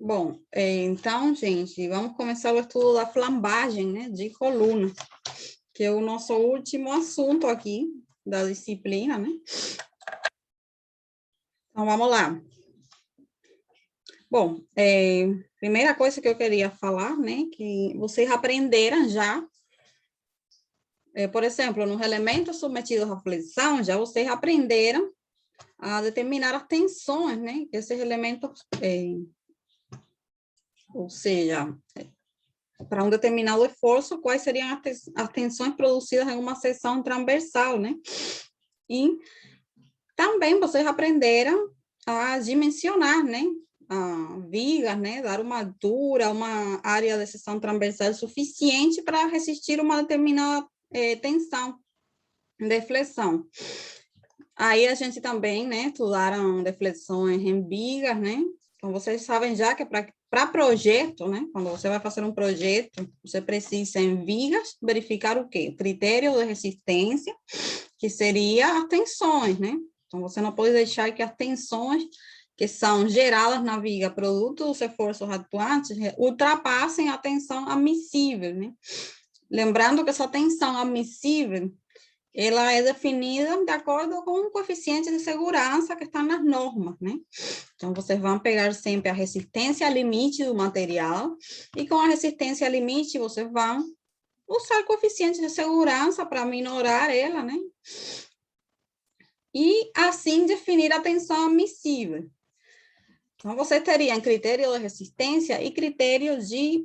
Bom, então, gente, vamos começar o estudo da flambagem, né, de coluna, que é o nosso último assunto aqui da disciplina, né? Então, vamos lá. Bom, primeira coisa que eu queria falar, né, que vocês aprenderam já, por exemplo, nos elementos submetidos à flexão, já vocês aprenderam a determinar as tensões, né, que esses elementos, ou seja, para um determinado esforço, quais seriam as tensões produzidas em uma seção transversal, né? E também vocês aprenderam a dimensionar, né? Vigas, né? Dar uma altura, uma área de seção transversal suficiente para resistir uma determinada tensão de flexão. Aí a gente também, né? Estudaram deflexões em vigas, né? Então, vocês sabem já que para projeto, né? Quando você vai fazer um projeto, você precisa, em vigas, verificar o quê? O critério de resistência, que seria as tensões, né? Então, você não pode deixar que as tensões que são geradas na viga, produto dos esforços atuantes, ultrapassem a tensão admissível, né? Lembrando que essa tensão admissível ela é definida de acordo com o coeficiente de segurança que está nas normas, né? Então, vocês vão pegar sempre a resistência limite do material, e com a resistência limite, vocês vão usar coeficientes de segurança para minorar ela, né? E, assim, definir a tensão admissível. Então, você teria critério de resistência e critério de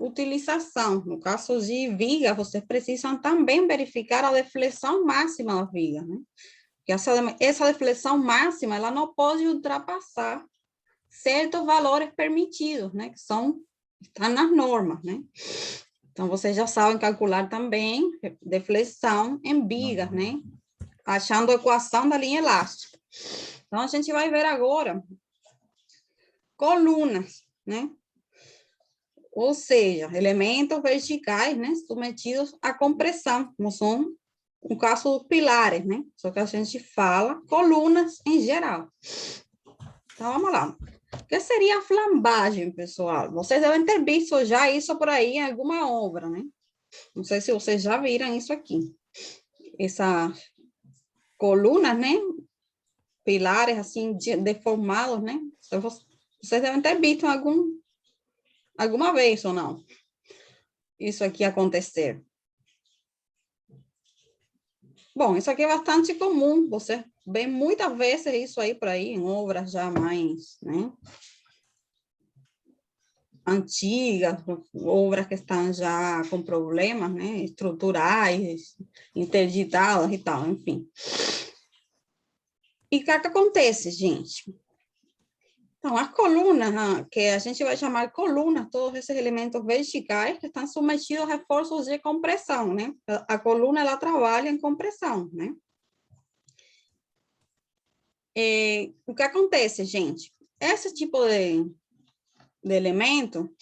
utilização. No caso de viga, vocês precisam também verificar a deflexão máxima da viga, né? Porque essa deflexão máxima, ela não pode ultrapassar certos valores permitidos, né? Que estão nas normas, né? Então, vocês já sabem calcular também deflexão em vigas, né? Achando a equação da linha elástica. Então, a gente vai ver agora colunas, né? Ou seja, elementos verticais, né, submetidos à compressão, como são, no caso dos pilares, né? Só que a gente fala colunas em geral. Então, vamos lá. O que seria a flambagem, pessoal? Vocês devem ter visto já isso por aí em alguma obra, né? Não sei se vocês já viram isso aqui. Essas colunas, né? Pilares, assim, deformados, né? Então, vocês devem ter visto alguma vez ou não isso aqui acontecer. Bom, isso aqui é bastante comum, você vê muitas vezes isso aí por aí, em obras já mais, né, antigas, obras que estão já com problemas, né, estruturais, interditadas e tal, enfim. E o que acontece, gente? Então, as colunas, que a gente vai chamar colunas, todos esses elementos verticais que estão submetidos a reforços de compressão, né? A coluna, ela trabalha em compressão, né? O que acontece, gente? Esse tipo de elemento,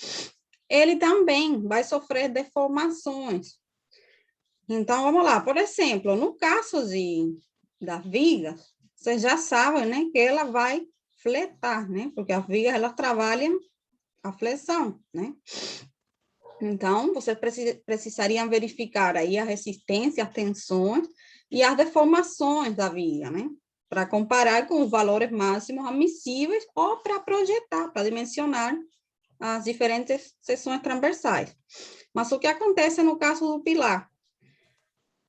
ele também vai sofrer deformações. Então, vamos lá. Por exemplo, no caso das vigas, vocês já sabem, né, que ela vai fletar, né? Porque as vigas, elas trabalham a flexão, né? Então, vocês precisariam verificar aí a resistência, as tensões e as deformações da viga, né? Para comparar com os valores máximos admissíveis ou para projetar, para dimensionar as diferentes seções transversais. Mas o que acontece no caso do pilar?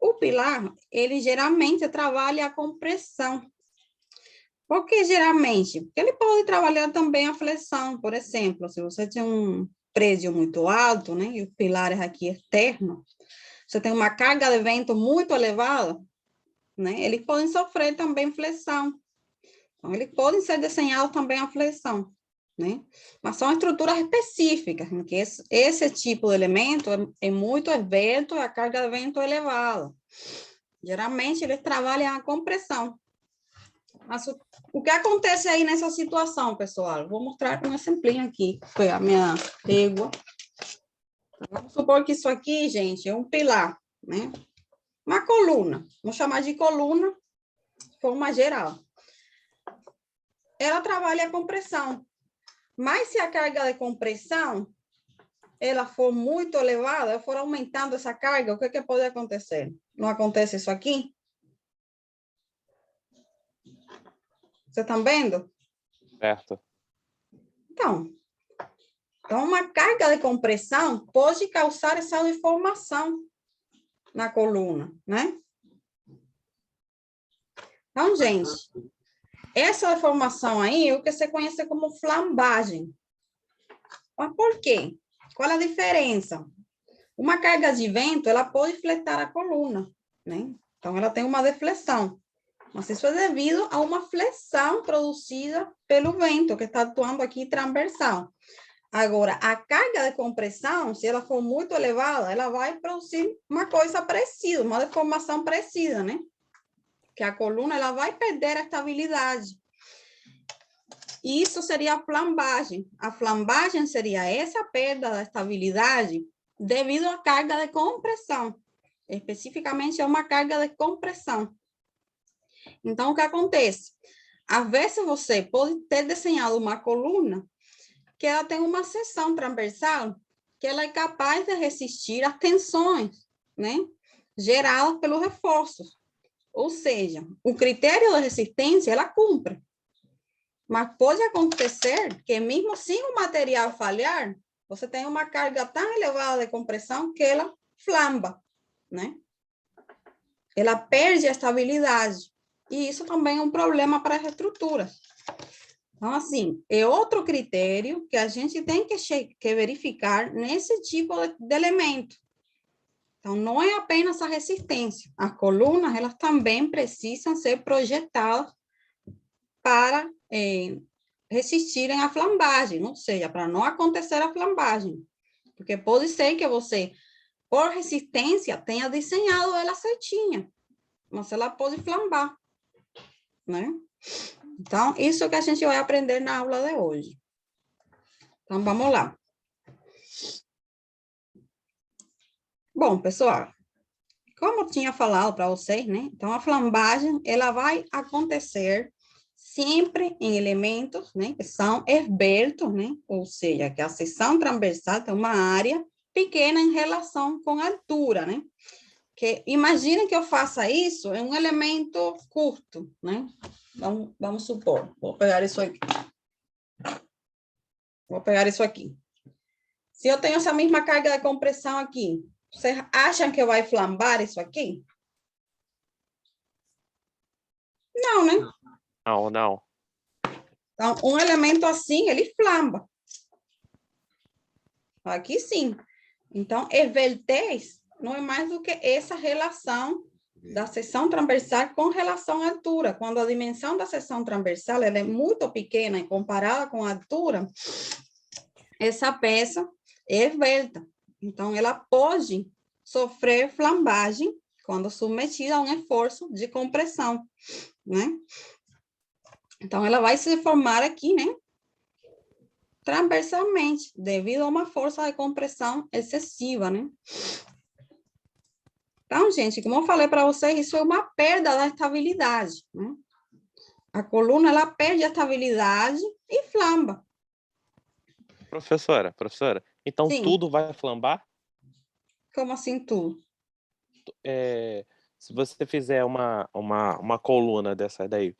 O pilar, ele geralmente trabalha a compressão. Por que geralmente? Porque ele pode trabalhar também a flexão, por exemplo, se você tem um prédio muito alto, né, e os pilares aqui externos, você tem uma carga de vento muito elevada, né, eles podem sofrer também flexão. Então, eles podem ser desenhados também a flexão, né? Mas são estruturas específicas, em que esse tipo de elemento é muito esbelto e a carga de vento é elevada. Geralmente, eles trabalham a compressão. Mas o que acontece aí nessa situação, pessoal? Vou mostrar um exemplinho aqui. Foi a minha régua. Vamos supor que isso aqui, gente, é um pilar, né? Uma coluna. Vamos chamar de coluna de forma geral. Ela trabalha a compressão. Mas se a carga de compressão ela for muito elevada, eu for aumentando essa carga, o que pode acontecer? Não acontece isso aqui? Vocês estão vendo? Certo. Então, uma carga de compressão pode causar essa deformação na coluna, né? Então, gente, essa deformação aí é o que se conhece como flambagem. Mas por quê? Qual a diferença? Uma carga de vento, ela pode fletar a coluna, né? Então, ela tem uma deflexão. Mas isso é devido a uma flexão produzida pelo vento, que está atuando aqui transversal. Agora, a carga de compressão, se ela for muito elevada, ela vai produzir uma coisa parecida, uma deformação parecida, né? Que a coluna ela vai perder a estabilidade. E isso seria a flambagem. A flambagem seria essa perda da estabilidade devido à carga de compressão. Especificamente, é uma carga de compressão. Então, o que acontece? Às vezes, você pode ter desenhado uma coluna que ela tem uma seção transversal que ela é capaz de resistir às tensões, né? Geradas pelos reforços. Ou seja, o critério de resistência, ela cumpre. Mas pode acontecer que mesmo sem o material falhar, você tem uma carga tão elevada de compressão que ela flamba, né? Ela perde a estabilidade. E isso também é um problema para as estruturas. Então, assim, é outro critério que a gente tem que verificar nesse tipo de elemento. Então, não é apenas a resistência. As colunas, elas também precisam ser projetadas para resistirem à flambagem, ou seja, para não acontecer a flambagem. Porque pode ser que você, por resistência, tenha desenhado ela certinha, mas ela pode flambar, né? Então, isso que a gente vai aprender na aula de hoje. Então, vamos lá. Bom, pessoal, como eu tinha falado para vocês, né? Então, a flambagem, ela vai acontecer sempre em elementos, né? Que são esbeltos, né? Ou seja, que a seção transversal tem uma área pequena em relação com a altura, né? Que imagina que eu faça isso em um elemento curto, né? Vamos supor, vou pegar isso aqui. Vou pegar isso aqui. Se eu tenho essa mesma carga de compressão aqui, vocês acham que vai flambar isso aqui? Não, né? Não, não. Então, um elemento assim, ele flamba. Aqui sim. Então, esveltez não é mais do que essa relação da seção transversal com relação à altura. Quando a dimensão da seção transversal ela é muito pequena e comparada com a altura, essa peça é esvelta. Então, ela pode sofrer flambagem quando submetida a um esforço de compressão, né? Então, ela vai se formar aqui, né? Transversalmente, devido a uma força de compressão excessiva, né? Então, gente, como eu falei para vocês, isso é uma perda da estabilidade, né? A coluna, ela perde a estabilidade e flamba. Professora, então Sim. tudo vai flambar? Como assim tudo? Se você fizer uma coluna dessa daí,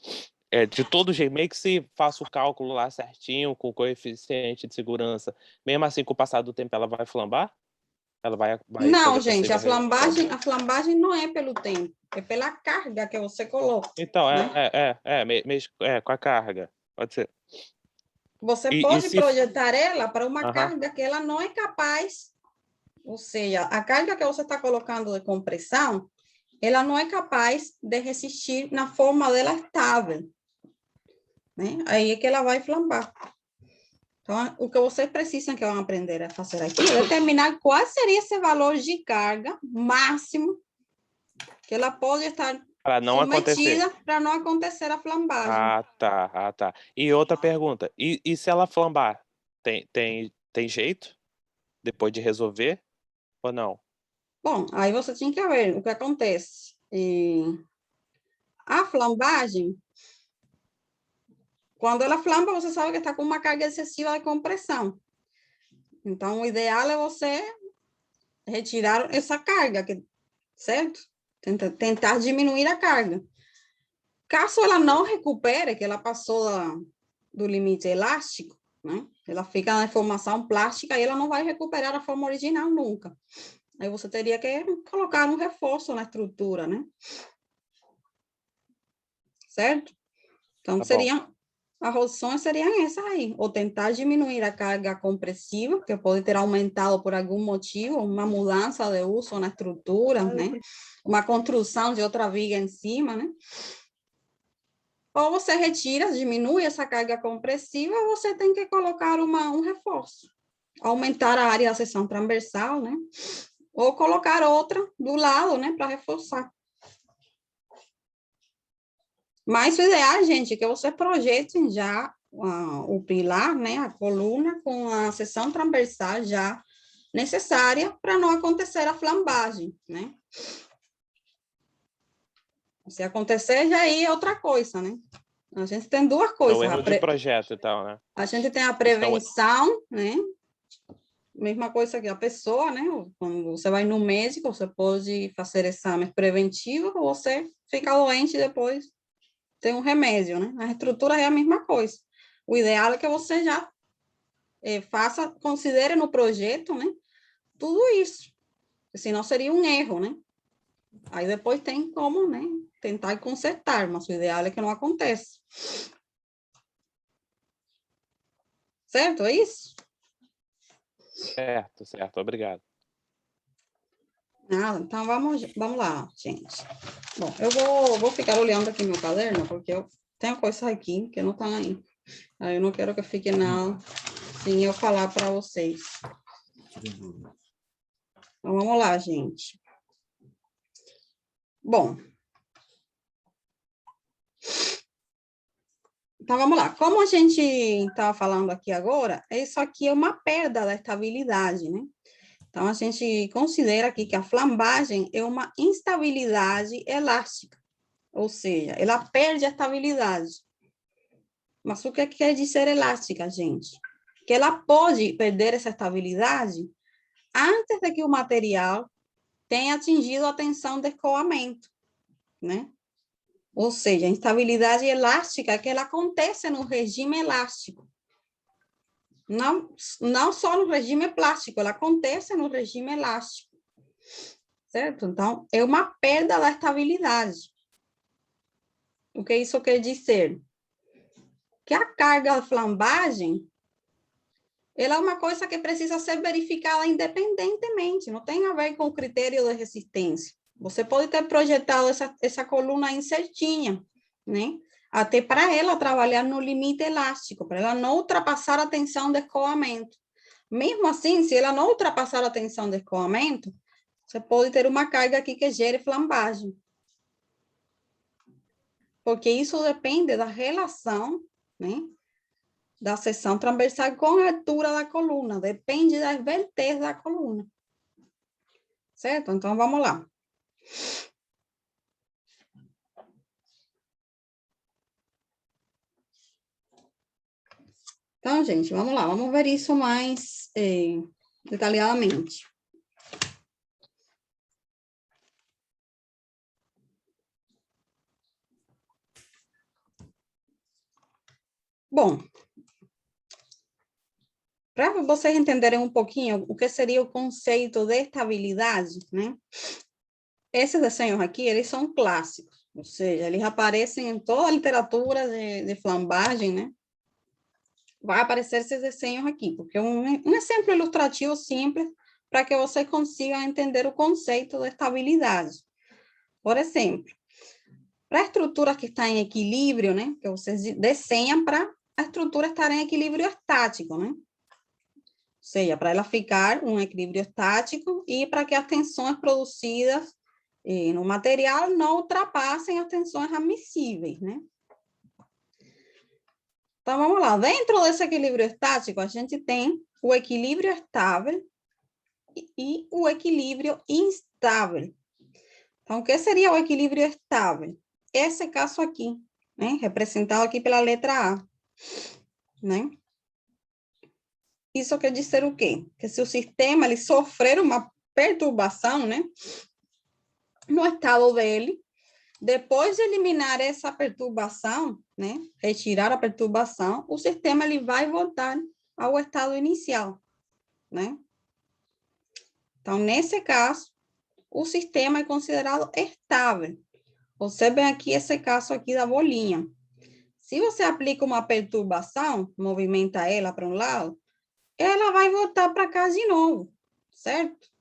de todo jeito, meio que se faça o cálculo lá certinho, com o coeficiente de segurança, mesmo assim, com o passar do tempo, ela vai flambar? Ela vai Não, fazer gente, possível a flambagem não é pelo tempo, é pela carga que você coloca. Então, né? com a carga. Pode ser. Você E pode se... projetar ela para uma Aham. carga que ela não é capaz, ou seja, a carga que você está colocando de compressão, ela não é capaz de resistir na forma dela estável, né? Aí é que ela vai flambar. Então, o que vocês precisam que vão aprender a fazer aqui é determinar qual seria esse valor de carga máximo que ela pode estar Para não acontecer. submetida para não acontecer a flambagem. Tá. E outra pergunta. E se ela flambar? Tem jeito? Depois de resolver? Ou não? Bom, aí você tinha que ver o que acontece. A flambagem, Quando ela flamba, você sabe que está com uma carga excessiva de compressão. Então, o ideal é você retirar essa carga, certo? Tentar diminuir a carga. Caso ela não recupere, que ela passou do limite elástico, né? Ela fica na formação plástica e ela não vai recuperar a forma original nunca. Aí você teria que colocar um reforço na estrutura, né? Certo? Então, as opções seriam essas aí, ou tentar diminuir a carga compressiva, que pode ter aumentado por algum motivo, uma mudança de uso na estrutura, né? Uma construção de outra viga em cima, né? Ou você retira, diminui essa carga compressiva, ou você tem que colocar um reforço, aumentar a área da seção transversal, né? Ou colocar outra do lado, né, para reforçar. Mas o ideal, gente, é que você projete já o pilar, né, a coluna, com a seção transversal já necessária para não acontecer a flambagem, né? Se acontecer, já aí é outra coisa, né? A gente tem duas coisas. É o erro de projeto e tal, né? A gente tem a prevenção, né? Mesma coisa que a pessoa, né? Quando você vai no médico, você pode fazer exames preventivos, ou você fica doente e depois tem um remédio, né? A estrutura é a mesma coisa. O ideal é que você já considere no projeto, né? Tudo isso. Senão seria um erro, né? Aí depois tem como, né? Tentar consertar, mas o ideal é que não aconteça. Certo? É isso? Certo. Obrigado. Então vamos lá, gente. Bom, eu vou ficar olhando aqui meu caderno, porque eu tenho coisas aqui que não estão aí. Aí eu não quero que fique nada sem eu falar para vocês. Então vamos lá, gente. Bom. Então vamos lá. Como a gente estava falando aqui agora, isso aqui é uma perda da estabilidade, né? Então, a gente considera aqui que a flambagem é uma instabilidade elástica, ou seja, ela perde a estabilidade. Mas o que quer dizer elástica, gente? Que ela pode perder essa estabilidade antes de que o material tenha atingido a tensão de escoamento, né? Ou seja, a instabilidade elástica é que ela acontece no regime elástico. Não só no regime plástico, ela acontece no regime elástico. Certo? Então, é uma perda da estabilidade. O que isso quer dizer? Que a carga de flambagem, ela é uma coisa que precisa ser verificada independentemente, não tem a ver com o critério de resistência. Você pode ter projetado essa coluna incertinha, né? Até para ela trabalhar no limite elástico, para ela não ultrapassar a tensão de escoamento. Mesmo assim, se ela não ultrapassar a tensão de escoamento, você pode ter uma carga aqui que gere flambagem. Porque isso depende da relação, né, da seção transversal com a altura da coluna, depende das vertentes da coluna. Certo? Então, vamos lá. Então, gente, vamos lá, vamos ver isso mais detalhadamente. Bom, para vocês entenderem um pouquinho o que seria o conceito de estabilidade, né? Esses desenhos aqui, eles são clássicos, ou seja, eles aparecem em toda a literatura de flambagem, né? Vai aparecer esses desenhos aqui, porque um exemplo ilustrativo simples para que vocês consigam entender o conceito de estabilidade. Por exemplo, para estruturas que estão em equilíbrio, né, que vocês desenham para a estrutura estar em equilíbrio estático, né? Ou seja, para ela ficar um equilíbrio estático e para que as tensões produzidas no material não ultrapassem as tensões admissíveis, né? Então, vamos lá. Dentro desse equilíbrio estático, a gente tem o equilíbrio estável e o equilíbrio instável. Então, o que seria o equilíbrio estável? Esse caso aqui, né? Representado aqui pela letra A. né? Isso quer dizer o quê? Que se o sistema ele sofrer uma perturbação, né, no estado dele, depois de eliminar essa perturbação, né, retirar a perturbação, o sistema ele vai voltar ao estado inicial, né? Então, nesse caso, o sistema é considerado estável. Observem aqui esse caso aqui da bolinha. Se você aplica uma perturbação, movimenta ela para um lado, ela vai voltar para cá de novo, certo?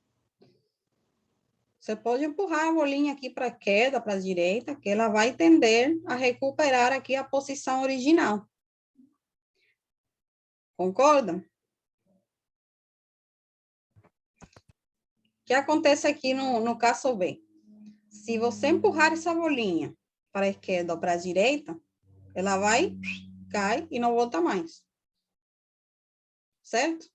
Você pode empurrar a bolinha aqui para a queda, para a direita, que ela vai tender a recuperar aqui a posição original. Concorda? O que acontece aqui no caso B? Se você empurrar essa bolinha para a esquerda ou para a direita, ela vai, cai e não volta mais. Certo?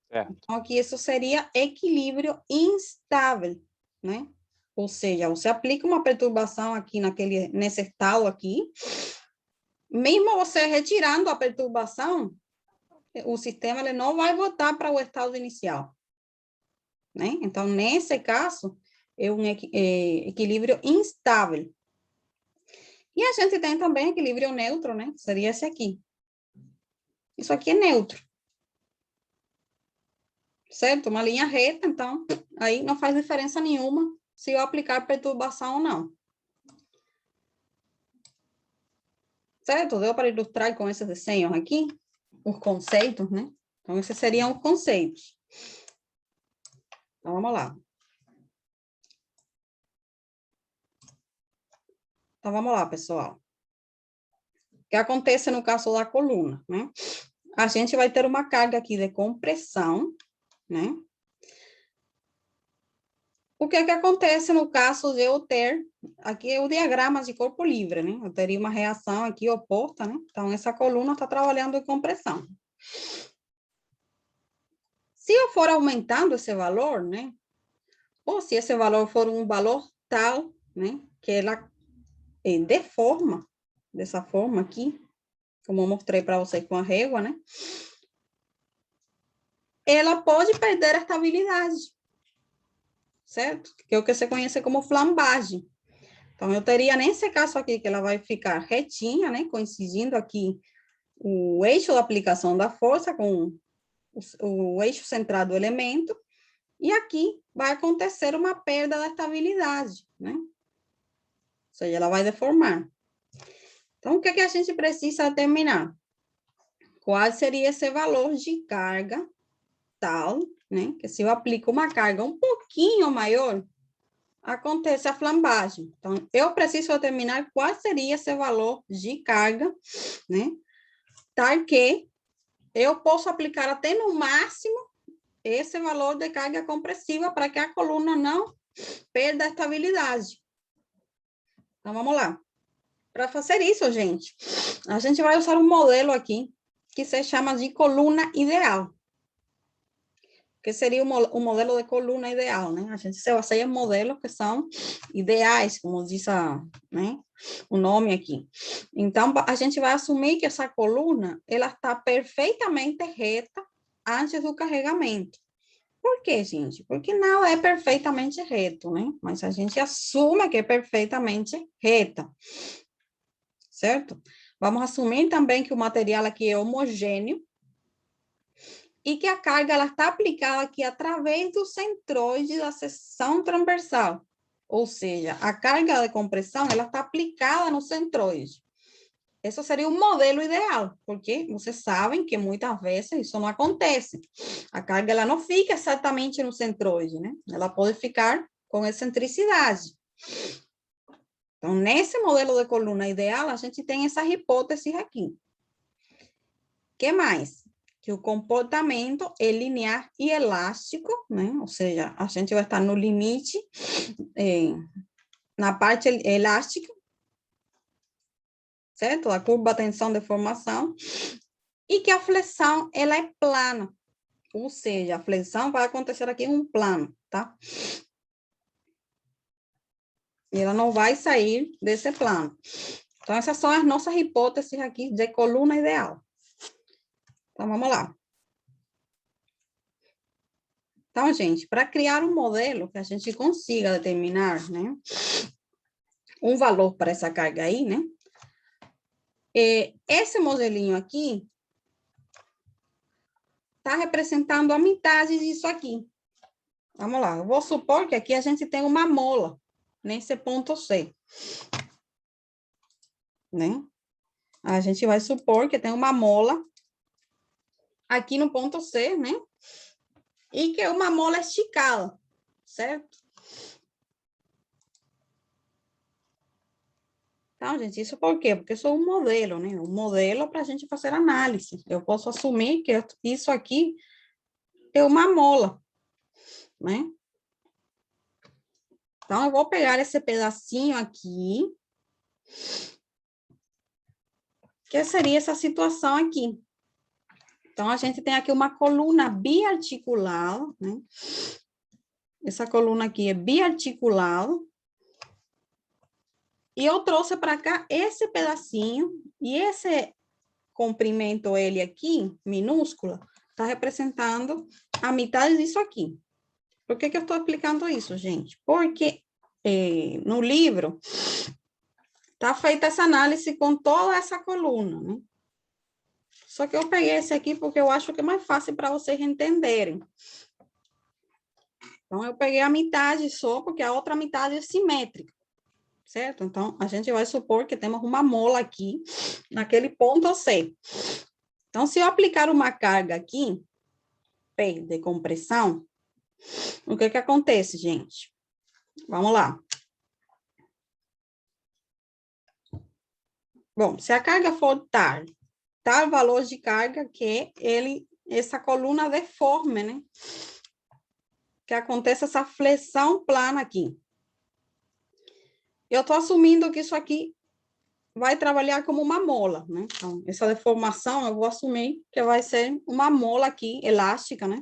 Certo. Então, aqui isso seria equilíbrio instável, né? Ou seja, você aplica uma perturbação aqui nesse estalo aqui, mesmo você retirando a perturbação, o sistema ele não vai voltar para o estado inicial, né? Então, nesse caso, é um equilíbrio instável. E a gente tem também equilíbrio neutro, né? Seria esse aqui. Isso aqui é neutro. Certo? Uma linha reta, então, aí não faz diferença nenhuma se eu aplicar perturbação ou não. Certo? Deu para ilustrar com esses desenhos aqui? Os conceitos, né? Então, esses seriam os conceitos. Então, vamos lá. Então, vamos lá, pessoal. O que acontece no caso da coluna, né? A gente vai ter uma carga aqui de compressão, né? O que acontece no caso de eu ter, aqui é o diagrama de corpo livre, né? Eu teria uma reação aqui oposta, né? Então, essa coluna está trabalhando em compressão. Se eu for aumentando esse valor, né? Ou se esse valor for um valor tal, né? Que ela deforma, dessa forma aqui, como eu mostrei para vocês com a régua, né? Ela pode perder a estabilidade, certo? Que é o que se conhece como flambagem. Então, eu teria nesse caso aqui que ela vai ficar retinha, né? Coincidindo aqui o eixo da aplicação da força com o eixo central do elemento. E aqui vai acontecer uma perda da estabilidade, né? Ou seja, ela vai deformar. Então, o que a gente precisa determinar? Qual seria esse valor de carga tal, né? Que se eu aplico uma carga um pouquinho maior, acontece a flambagem. Então, eu preciso determinar qual seria esse valor de carga, né? Tal que eu posso aplicar até no máximo esse valor de carga compressiva para que a coluna não perda a estabilidade. Então, vamos lá. Para fazer isso, gente, a gente vai usar um modelo aqui que se chama de coluna ideal. Que seria um modelo de coluna ideal, né? A gente se baseia em modelos que são ideais, como diz né, o nome aqui. Então, a gente vai assumir que essa coluna, ela está perfeitamente reta antes do carregamento. Por quê, gente? Porque não é perfeitamente reto, né? Mas a gente assume que é perfeitamente reta. Certo? Vamos assumir também que o material aqui é homogêneo e que a carga ela está aplicada aqui através do centroide da seção transversal. Ou seja, a carga de compressão ela está aplicada no centroide. Esse seria o modelo ideal, porque vocês sabem que muitas vezes isso não acontece. A carga ela não fica exatamente no centroide, né? Ela pode ficar com excentricidade. Então, nesse modelo de coluna ideal, a gente tem essas hipóteses aqui. O que mais? Que o comportamento é linear e elástico, né? Ou seja, a gente vai estar no limite, na parte elástica, certo? A curva tensão-deformação. E que a flexão, ela é plana. Ou seja, a flexão vai acontecer aqui em um plano, tá? E ela não vai sair desse plano. Então, essas são as nossas hipóteses aqui de coluna ideal. Então, vamos lá. Então, gente, para criar um modelo que a gente consiga determinar, né, um valor para essa carga aí, né, esse modelinho aqui está representando a metade disso aqui. Vamos lá, eu vou supor que aqui a gente tem uma mola nesse ponto C, né? A gente vai supor que tem uma mola aqui no ponto C, né? E que é uma mola esticada, certo? Então, gente, isso por quê? Porque eu sou um modelo, né? Um modelo para a gente fazer análise. Eu posso assumir que isso aqui é uma mola, né? Então, eu vou pegar esse pedacinho aqui, que seria essa situação aqui. Então, a gente tem aqui uma coluna biarticulada, né? Essa coluna aqui é biarticulada. E eu trouxe para cá esse pedacinho, e esse comprimento, ele aqui, minúsculo, está representando a metade disso aqui. Por que eu estou explicando isso, gente? Porque no livro está feita essa análise com toda essa coluna, né? Só que eu peguei esse aqui porque eu acho que é mais fácil para vocês entenderem. Então, eu peguei a metade só, porque a outra metade é simétrica, certo? Então, a gente vai supor que temos uma mola aqui, naquele ponto C. Então, se eu aplicar uma carga aqui, P de compressão, o que acontece, gente? Vamos lá. Bom, se a carga for tal valor de carga que essa coluna deforme, né? Que aconteça essa flexão plana aqui. Eu estou assumindo que isso aqui vai trabalhar como uma mola, né? Então, essa deformação, eu vou assumir que vai ser uma mola aqui, elástica, né?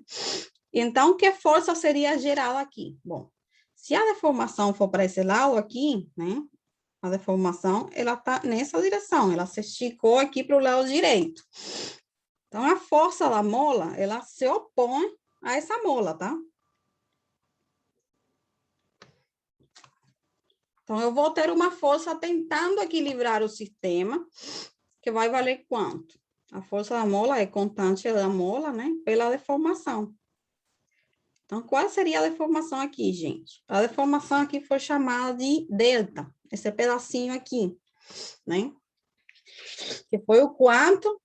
Então, que força seria gerada aqui? Bom, se a deformação for para esse lado aqui, né? A deformação, ela está nessa direção, ela se esticou aqui para o lado direito. Então, a força da mola, ela se opõe a essa mola, tá? Então, eu vou ter uma força tentando equilibrar o sistema, que vai valer quanto? A força da mola é constante da mola, né? Pela deformação. Então, qual seria a deformação aqui, gente? A deformação aqui foi chamada de delta, esse pedacinho aqui, né? Que foi o quanto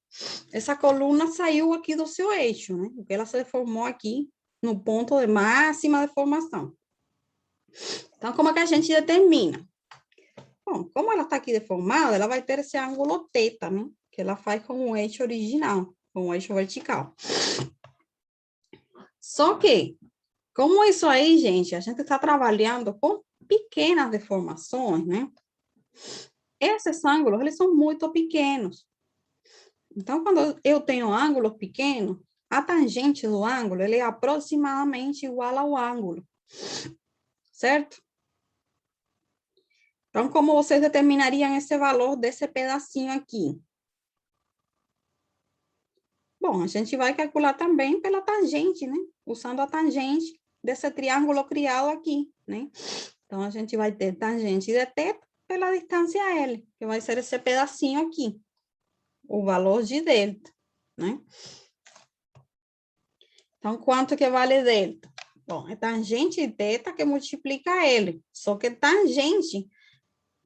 essa coluna saiu aqui do seu eixo, né? Porque ela se deformou aqui no ponto de máxima deformação. Então, como é que a gente determina? Bom, como ela está aqui deformada, ela vai ter esse ângulo θ, né? Que ela faz com o eixo original, com o eixo vertical. Só que, como isso aí, gente, a gente está trabalhando com pequenas deformações, né? Esses ângulos, eles são muito pequenos. Então, quando eu tenho ângulos pequenos, a tangente do ângulo, ele é aproximadamente igual ao ângulo, certo? Então, como vocês determinariam esse valor desse pedacinho aqui? Bom, a gente vai calcular também pela tangente, né? Usando a tangente desse triângulo criado aqui, né? Então, a gente vai ter tangente de θ pela distância L, que vai ser esse pedacinho aqui, o valor de delta, né? Então, quanto que vale delta? Bom, é tangente de θ que multiplica L, só que tangente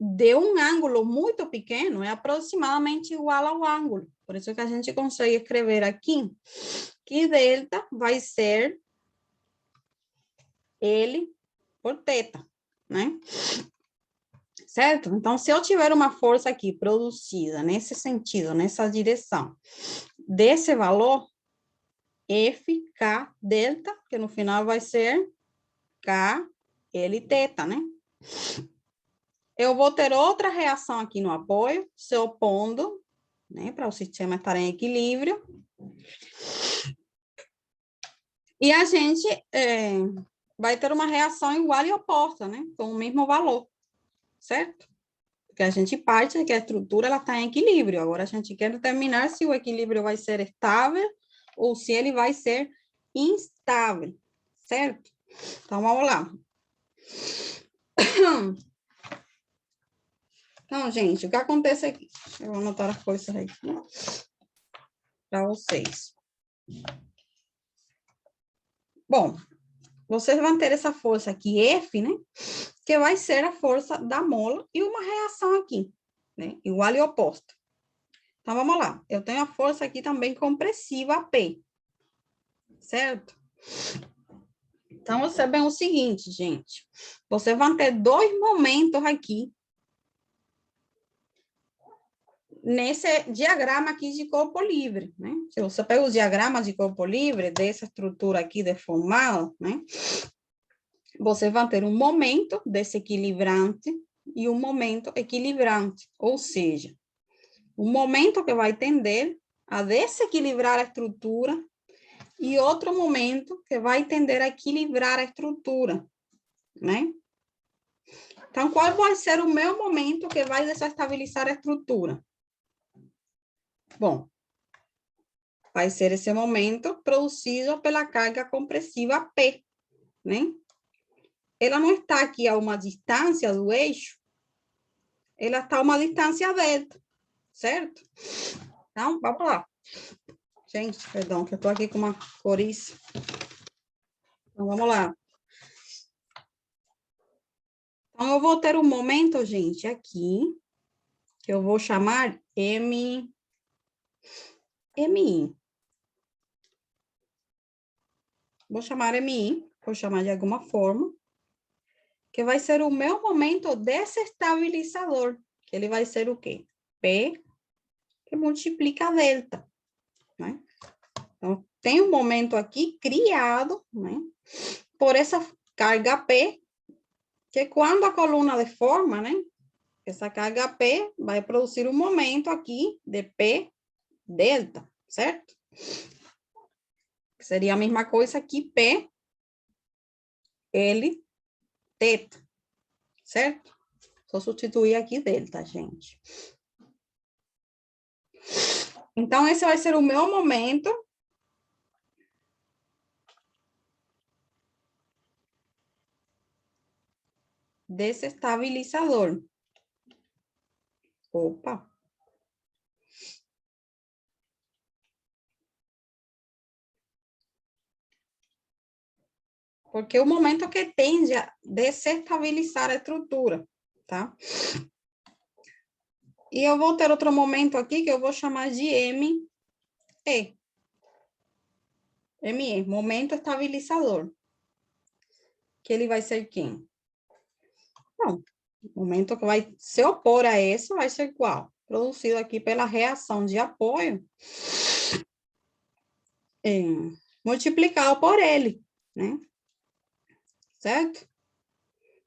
de um ângulo muito pequeno é aproximadamente igual ao ângulo. Por isso que a gente consegue escrever aqui que delta vai ser L por θ, né? Certo? Então, se eu tiver uma força aqui produzida nesse sentido, nessa direção, desse valor, FK delta, que no final vai ser KLθ, né? Eu vou ter outra reação aqui no apoio, se opondo, né, para o sistema estar em equilíbrio. E a gente vai ter uma reação igual e oposta, né, com o mesmo valor, certo? Porque a gente parte de que a estrutura ela está em equilíbrio. Agora a gente quer determinar se o equilíbrio vai ser estável ou se ele vai ser instável, certo? Então, vamos lá. Então, gente, o que acontece aqui? Eu vou anotar as coisas aqui para vocês. Bom, vocês vão ter essa força aqui, F, né? Que vai ser a força da mola e uma reação aqui, né? Igual e oposta. Então, vamos lá. Eu tenho a força aqui também compressiva, P. Certo? Então, você vê o seguinte, gente. Você vai ter dois momentos aqui nesse diagrama aqui de corpo livre, né? Se você pega os diagramas de corpo livre dessa estrutura aqui deformada, né? Você vai ter um momento desequilibrante e um momento equilibrante, ou seja, um momento que vai tender a desequilibrar a estrutura e outro momento que vai tender a equilibrar a estrutura, né? Então, qual vai ser o meu momento que vai desestabilizar a estrutura? Bom, vai ser esse momento produzido pela carga compressiva P, né? Ela não está aqui a uma distância do eixo, ela está a uma distância delta, certo? Então, vamos lá. Gente, perdão, que eu estou aqui com uma coriza. Então, vamos lá. Então, eu vou ter um momento, gente, aqui, que eu vou chamar MI. Vou chamar MI, vou chamar de alguma forma, que vai ser o meu momento desestabilizador, que ele vai ser o quê? P, que multiplica a delta, né? Então, tem um momento aqui criado, né, por essa carga P, que quando a coluna deforma, né, essa carga P vai produzir um momento aqui de P delta, certo? Seria a mesma coisa que P, L, teta, certo? Só substituir aqui delta, gente. Então, esse vai ser o meu momento desestabilizador. Opa! Porque é o momento que tende a desestabilizar a estrutura, tá? E eu vou ter outro momento aqui que eu vou chamar de ME. ME, momento estabilizador. Que ele vai ser quem? Bom, o momento que vai se opor a esse vai ser qual? Produzido aqui pela reação de apoio, multiplicado por ele, né? Certo?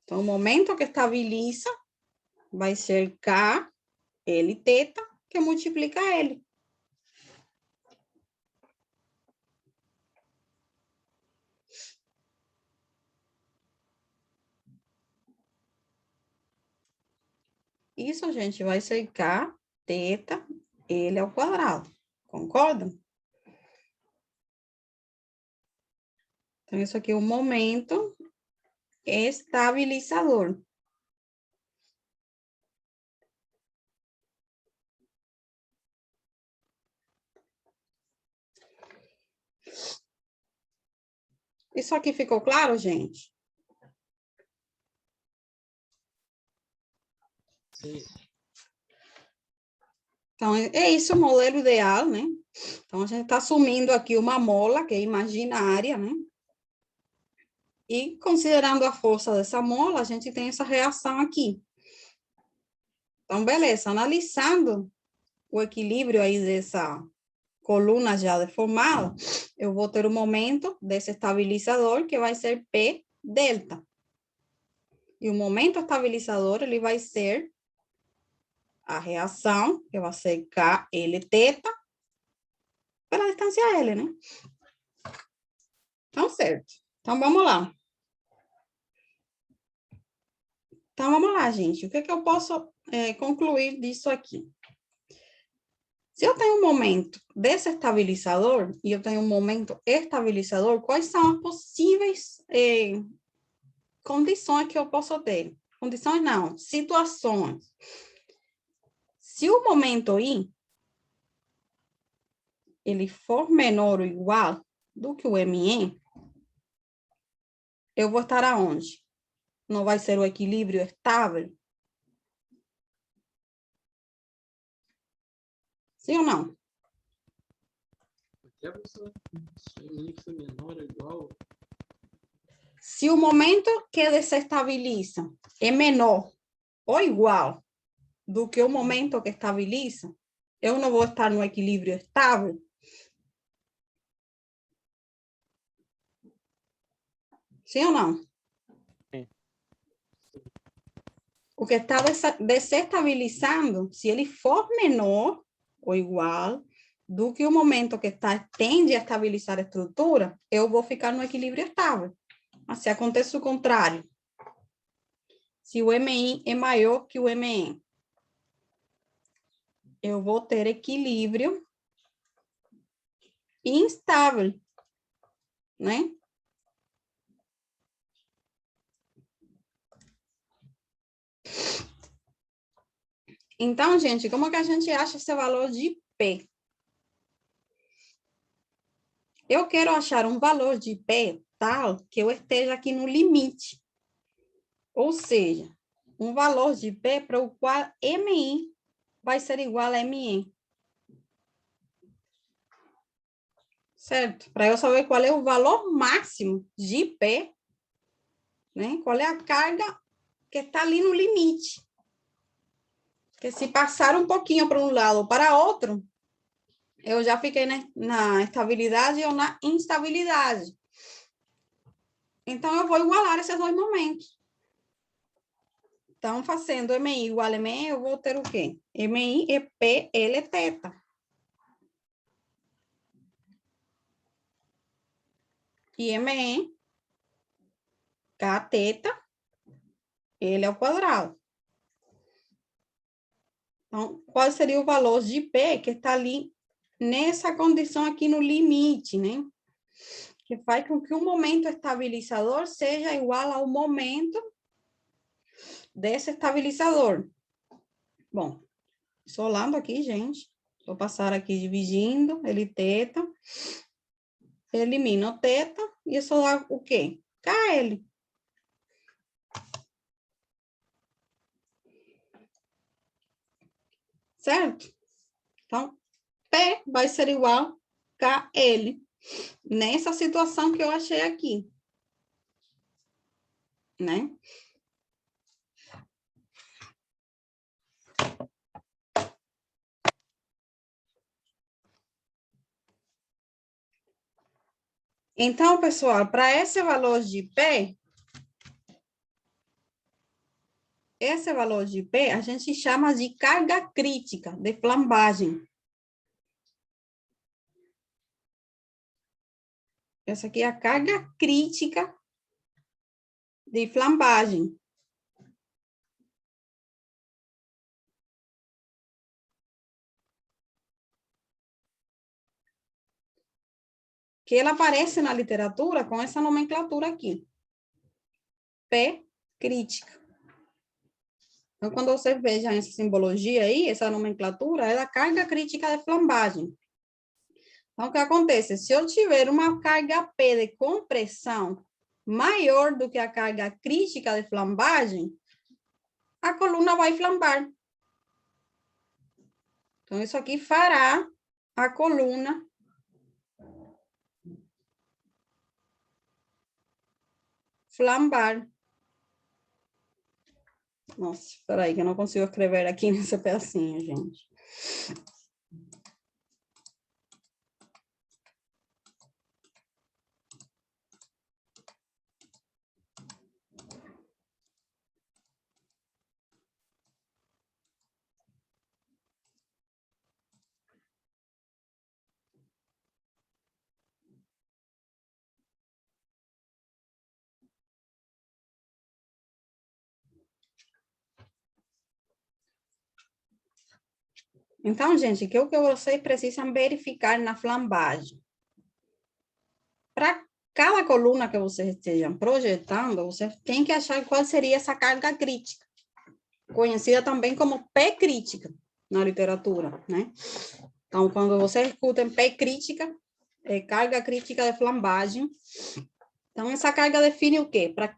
Então, o momento que estabiliza vai ser K, L, teta, que multiplica L. Isso, gente, vai ser K, teta, L ao quadrado. Concordam? Então, isso aqui é o momento estabilizador. Isso aqui ficou claro, gente? Sim. Então, é isso o modelo ideal, né? Então, a gente está assumindo aqui uma mola, que é imaginária, né? E, considerando a força dessa mola, a gente tem essa reação aqui. Então, beleza, analisando o equilíbrio aí dessa coluna já deformada, eu vou ter o momento desse estabilizador, que vai ser P delta. E o momento estabilizador, ele vai ser a reação, que vai ser KL teta, pela distância L, né? Então, certo. Então, vamos lá. Então, vamos lá, gente. O que eu posso concluir disso aqui? Se eu tenho um momento desestabilizador e eu tenho um momento estabilizador, quais são as possíveis condições que eu posso ter? Condições não, situações. Se o momento I ele for menor ou igual do que o ME, eu vou estar aonde? Não vai ser o equilíbrio estável? Sim ou não? Se o momento que desestabiliza é menor ou igual do que o momento que estabiliza, eu não vou estar no equilíbrio estável? Sim ou não? Sim. O que está desestabilizando, se ele for menor ou igual do que o momento que tende a estabilizar a estrutura, eu vou ficar no equilíbrio estável. Mas se acontece o contrário, se o MI é maior que o ME, eu vou ter equilíbrio instável, né? Então, gente, como que a gente acha esse valor de P? Eu quero achar um valor de P tal que eu esteja aqui no limite. Ou seja, um valor de P para o qual MI vai ser igual a ME. Certo? Para eu saber qual é o valor máximo de P, né? Qual é a carga que está ali no limite. Porque se passar um pouquinho para um lado ou para outro, eu já fiquei na estabilidade ou na instabilidade. Então, eu vou igualar esses dois momentos. Então, fazendo MI igual a ME, eu vou ter o quê? MI é PL teta. E ME, K teta, ele ao quadrado. Então, qual seria o valor de P que está ali nessa condição aqui no limite, né? Que faz com que o momento estabilizador seja igual ao momento desestabilizador. Bom, solando aqui, gente. Vou passar aqui dividindo, ele teta. Elimino o teta e só dá o quê? KL. Certo? Então, P vai ser igual a KL. Nessa situação que eu achei aqui. Né? Então, pessoal, para esse valor de P, esse valor de P a gente chama de carga crítica de flambagem. Essa aqui é a carga crítica de flambagem. Que ela aparece na literatura com essa nomenclatura aqui. P crítica. Então, quando você veja essa simbologia aí, essa nomenclatura, é a carga crítica de flambagem. Então, o que acontece? Se eu tiver uma carga P de compressão maior do que a carga crítica de flambagem, a coluna vai flambar. Então, isso aqui fará a coluna flambar. Nossa, espera aí, que eu não consigo escrever aqui nesse pedacinho, gente. Então, gente, o que vocês precisam verificar na flambagem? Para cada coluna que vocês estejam projetando, você tem que achar qual seria essa carga crítica, conhecida também como P crítica na literatura, né? Então, quando vocês escutam P crítica, é carga crítica de flambagem. Então, essa carga define o quê? Para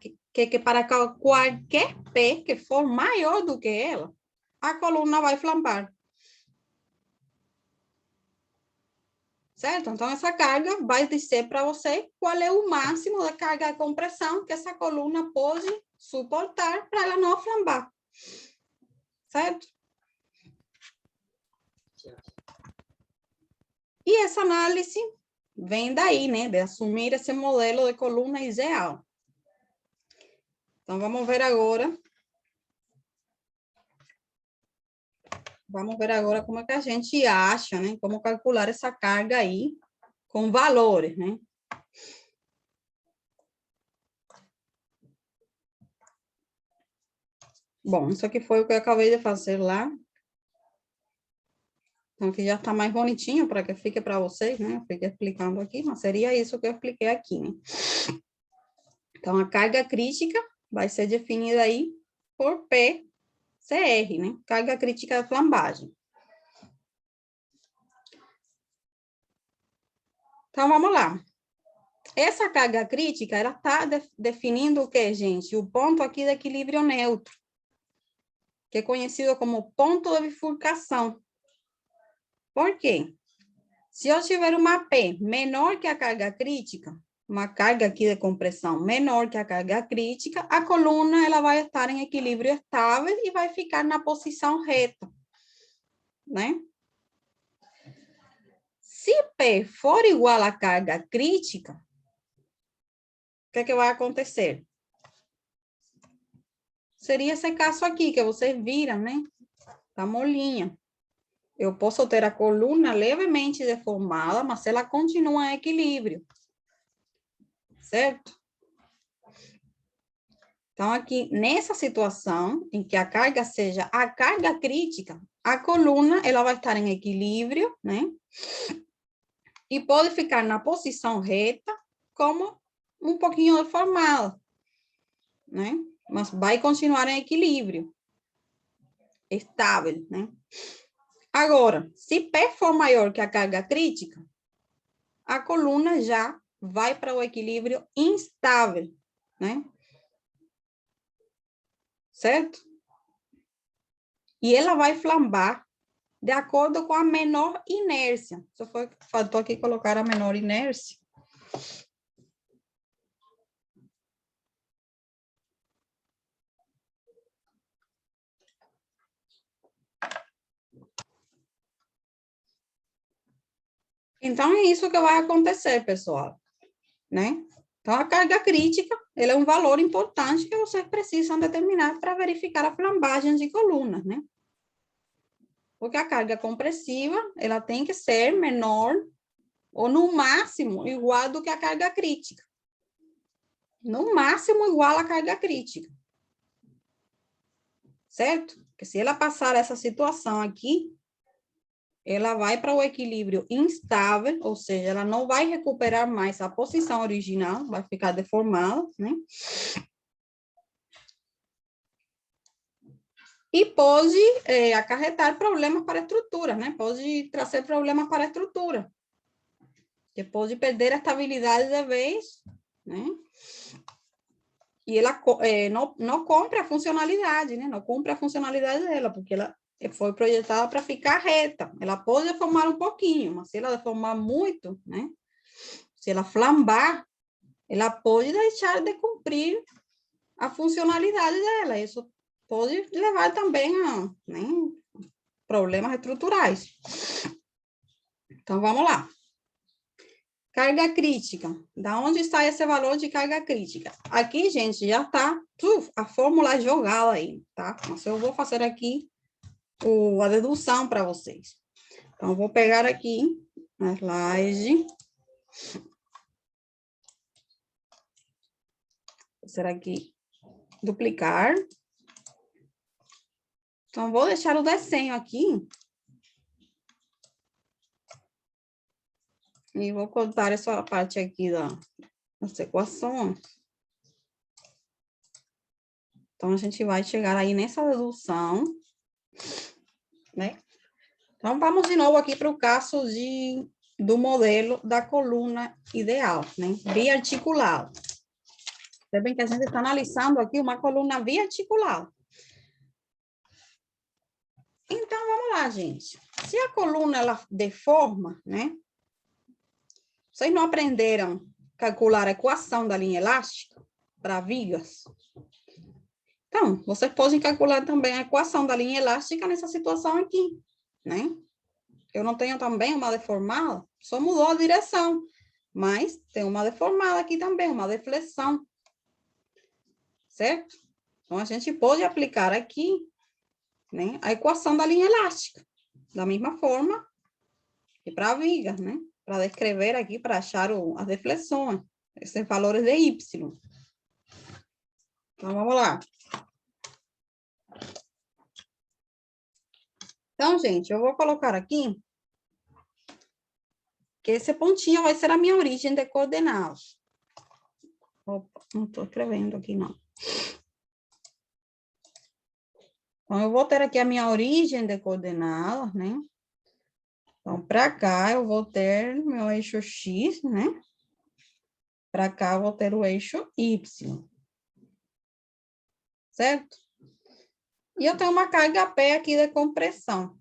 qualquer P que for maior do que ela, a coluna vai flambar. Certo? Então, essa carga vai dizer para você qual é o máximo da carga de compressão que essa coluna pode suportar para ela não flambar. Certo? E essa análise vem daí, né? De assumir esse modelo de coluna ideal. Então, vamos ver agora. Vamos ver agora como é que a gente acha, né? Como calcular essa carga aí com valores, né? Bom, isso aqui foi o que eu acabei de fazer lá. Então, aqui já está mais bonitinho para que fique para vocês, né? Eu fiquei explicando aqui, mas seria isso que eu expliquei aqui, né? Então, a carga crítica vai ser definida aí por PCR, né? Carga crítica da flambagem. Então, vamos lá. Essa carga crítica, ela está definindo o quê, gente? O ponto aqui de equilíbrio neutro, que é conhecido como ponto de bifurcação. Por quê? Se eu tiver uma P menor que a carga crítica, uma carga aqui de compressão menor que a carga crítica, a coluna ela vai estar em equilíbrio estável e vai ficar na posição reta, né? Se P for igual à carga crítica, o que é que vai acontecer? Seria esse caso aqui, que vocês viram, né? Tá molinha. Eu posso ter a coluna levemente deformada, mas ela continua em equilíbrio. Certo? Então, aqui, nessa situação, em que a carga seja a carga crítica, a coluna, ela vai estar em equilíbrio, né? E pode ficar na posição reta, como um pouquinho deformada, né? Mas vai continuar em equilíbrio, estável, né? Agora, se P for maior que a carga crítica, a coluna já vai para o equilíbrio instável, né? Certo? E ela vai flambar de acordo com a menor inércia. Só faltou aqui colocar a menor inércia. Então, é isso que vai acontecer, pessoal, né? Então, a carga crítica, ela é um valor importante que vocês precisam determinar para verificar a flambagem de colunas, né? Porque a carga compressiva, ela tem que ser menor ou, no máximo, igual do que a carga crítica. No máximo, igual à carga crítica. Certo? Porque se ela passar essa situação aqui, ela vai para o equilíbrio instável, ou seja, ela não vai recuperar mais a posição original, vai ficar deformada, né? E pode acarretar problemas para a estrutura, né? Pode trazer problemas para a estrutura. Que pode perder a estabilidade de vez, né? E ela não cumpre a funcionalidade, né? Não cumpre a funcionalidade dela, porque ela foi projetada para ficar reta. Ela pode deformar um pouquinho, mas se ela deformar muito, né? Se ela flambar, ela pode deixar de cumprir a funcionalidade dela. Isso pode levar também a, né, problemas estruturais. Então, vamos lá. Carga crítica. Da onde está esse valor de carga crítica? Aqui, gente, já está a fórmula jogada aí, tá? Mas eu vou fazer aqui a dedução para vocês. Então, vou pegar aqui na slide. Será que duplicar? Então, vou deixar o desenho aqui E vou cortar essa parte aqui das equações. Então, a gente vai chegar aí nessa redução, né? Então, vamos de novo aqui para o caso do modelo da coluna ideal, né? Biarticulado. Percebem que a gente está analisando aqui uma coluna biarticulada. Então, vamos lá, gente. Se a coluna, ela deforma, né? Vocês não aprenderam a calcular a equação da linha elástica para vigas? Então, vocês podem calcular também a equação da linha elástica nessa situação aqui, né? Eu não tenho também uma deformada, só mudou a direção, mas tem uma deformada aqui também, uma deflexão, certo? Então, a gente pode aplicar aqui, né, a equação da linha elástica, da mesma forma que para a viga, né? Para descrever aqui, para achar as deflexões, esses valores de Y. Então, vamos lá. Então, gente, eu vou colocar aqui que esse pontinho vai ser a minha origem de coordenadas. Opa, não estou escrevendo aqui, não. Então, eu vou ter aqui a minha origem de coordenadas, né? Então, para cá, eu vou ter meu eixo X, né? Para cá, eu vou ter o eixo Y. Certo? E eu tenho uma carga P aqui de compressão.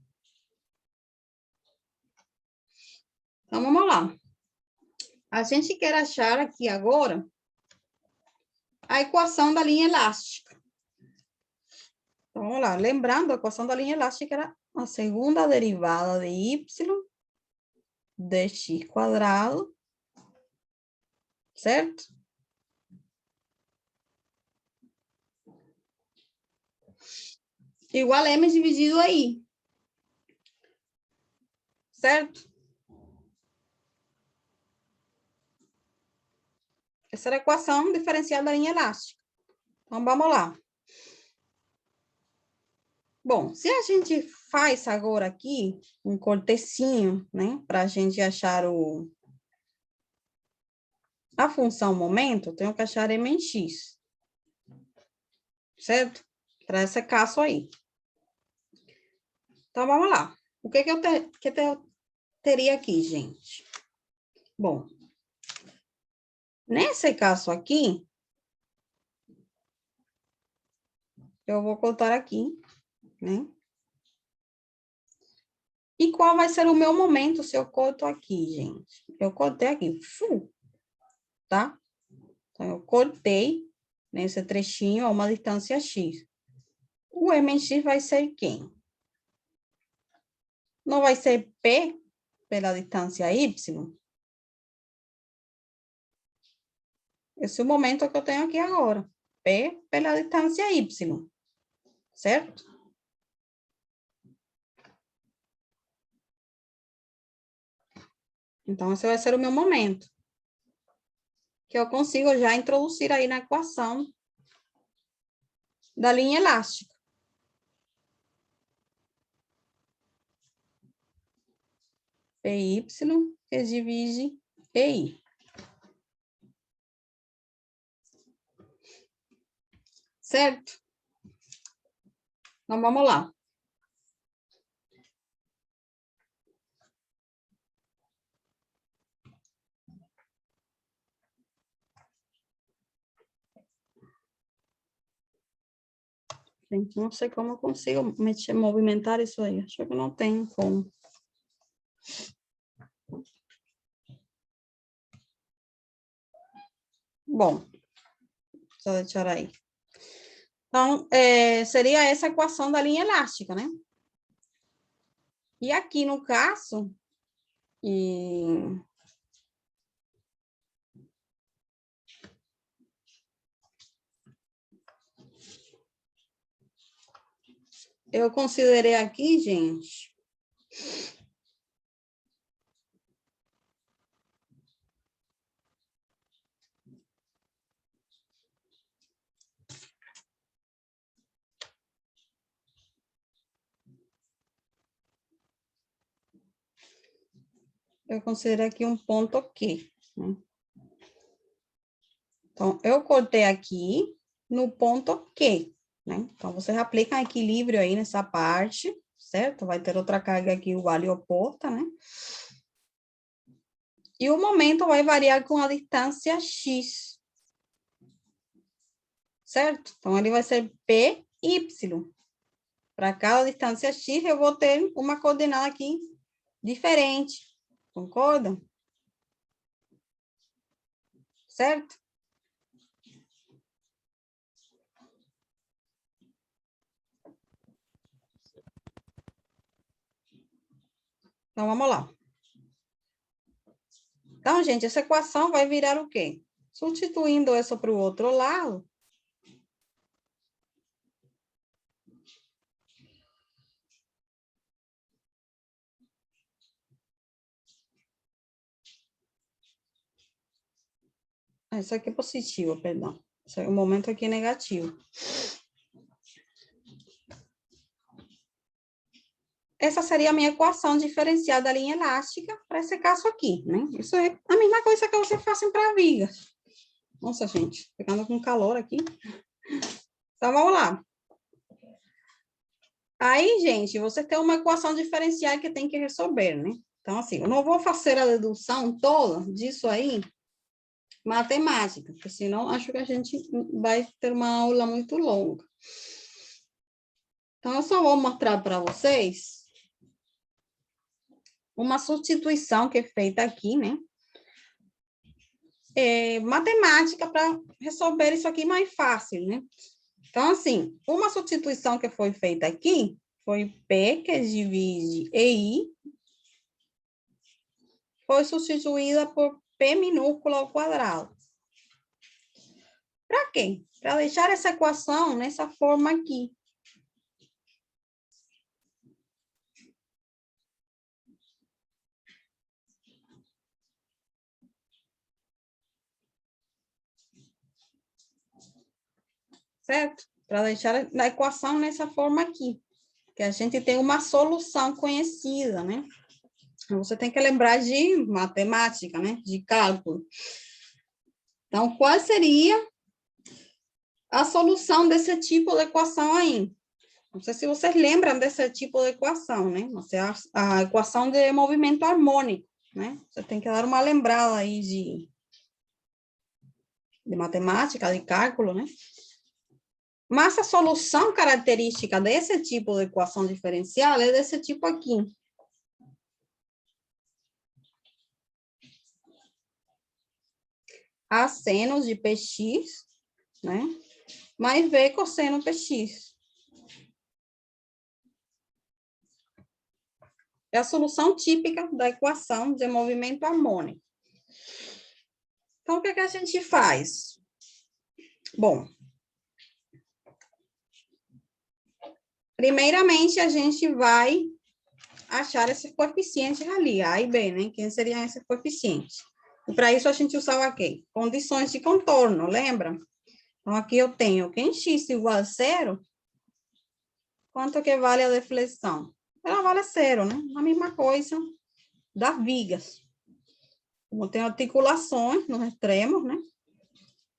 Então, vamos lá. A gente quer achar aqui agora a equação da linha elástica. Então, vamos lá. Lembrando, a equação da linha elástica era a segunda derivada de Y dx quadrado, certo? Igual a M dividido a I. Certo? Essa era a equação diferencial da linha elástica. Então, vamos lá. Bom, se a gente faz agora aqui um cortecinho, né? Para a gente achar a função momento, eu tenho que achar mx. Certo? Para esse caso aí. Então, vamos lá. O que eu teria aqui, gente? Bom, nesse caso aqui, eu vou contar aqui, né? E qual vai ser o meu momento se eu corto aqui, gente? Eu cortei aqui, tá? Então, eu cortei nesse trechinho a uma distância X. O mx vai ser quem? Não vai ser P pela distância Y? Esse é o momento que eu tenho aqui agora. P pela distância Y. Certo? Então, esse vai ser o meu momento. Que eu consigo já introduzir aí na equação da linha elástica. PY que divide EI. Certo? Então, vamos lá. Gente, não sei como eu consigo movimentar isso aí. Acho que não tem como. Bom, só deixar aí. Então, seria essa equação da linha elástica, né? E aqui, no caso, eu considerei aqui, gente, eu considero aqui um ponto Q, né? Então, eu cortei aqui no ponto Q, né? Então, vocês aplicam equilíbrio aí nessa parte, certo? Vai ter outra carga aqui igual e oposta, né? E o momento vai variar com a distância x, certo? Então, ele vai ser py. Para cada distância x, eu vou ter uma coordenada aqui diferente, concordam? Certo? Então, vamos lá. Então, gente, essa equação vai virar o quê? Substituindo isso para o outro lado, isso aqui é positivo, perdão. O momento aqui é negativo. Essa seria a minha equação diferencial da linha elástica para esse caso aqui, né? Isso é a mesma coisa que você faz para vigas. Nossa, gente, ficando com calor aqui. Então, vamos lá. Aí, gente, você tem uma equação diferencial que tem que resolver, né? Então, assim, eu não vou fazer a dedução toda disso aí, matemática, porque senão acho que a gente vai ter uma aula muito longa. Então, eu só vou mostrar para vocês uma substituição que é feita aqui, né? Matemática para resolver isso aqui mais fácil, né? Então, assim, uma substituição que foi feita aqui foi P, que divide EI, foi substituída por P minúsculo ao quadrado. Para quê? Para deixar essa equação nessa forma aqui. Certo? Para deixar a equação nessa forma aqui. Que a gente tem uma solução conhecida, né? Você tem que lembrar de matemática, né? De cálculo. Então, qual seria a solução desse tipo de equação aí? Não sei se vocês lembram desse tipo de equação, né? A equação de movimento harmônico, né? Você tem que dar uma lembrada aí de matemática, de cálculo, né? Mas a solução característica desse tipo de equação diferencial é desse tipo aqui. A seno de px, né? Mais v cosseno px. É a solução típica da equação de movimento harmônico. Então, o que a gente faz? Bom, primeiramente, a gente vai achar esses coeficientes ali, A e B, né? Quem seriam esses coeficientes? E para isso, a gente usava o quê? Condições de contorno, lembra? Então, aqui eu tenho que em x igual a zero, quanto que vale a deflexão? Ela vale zero, né? A mesma coisa das vigas. Como tem articulações nos extremos, né?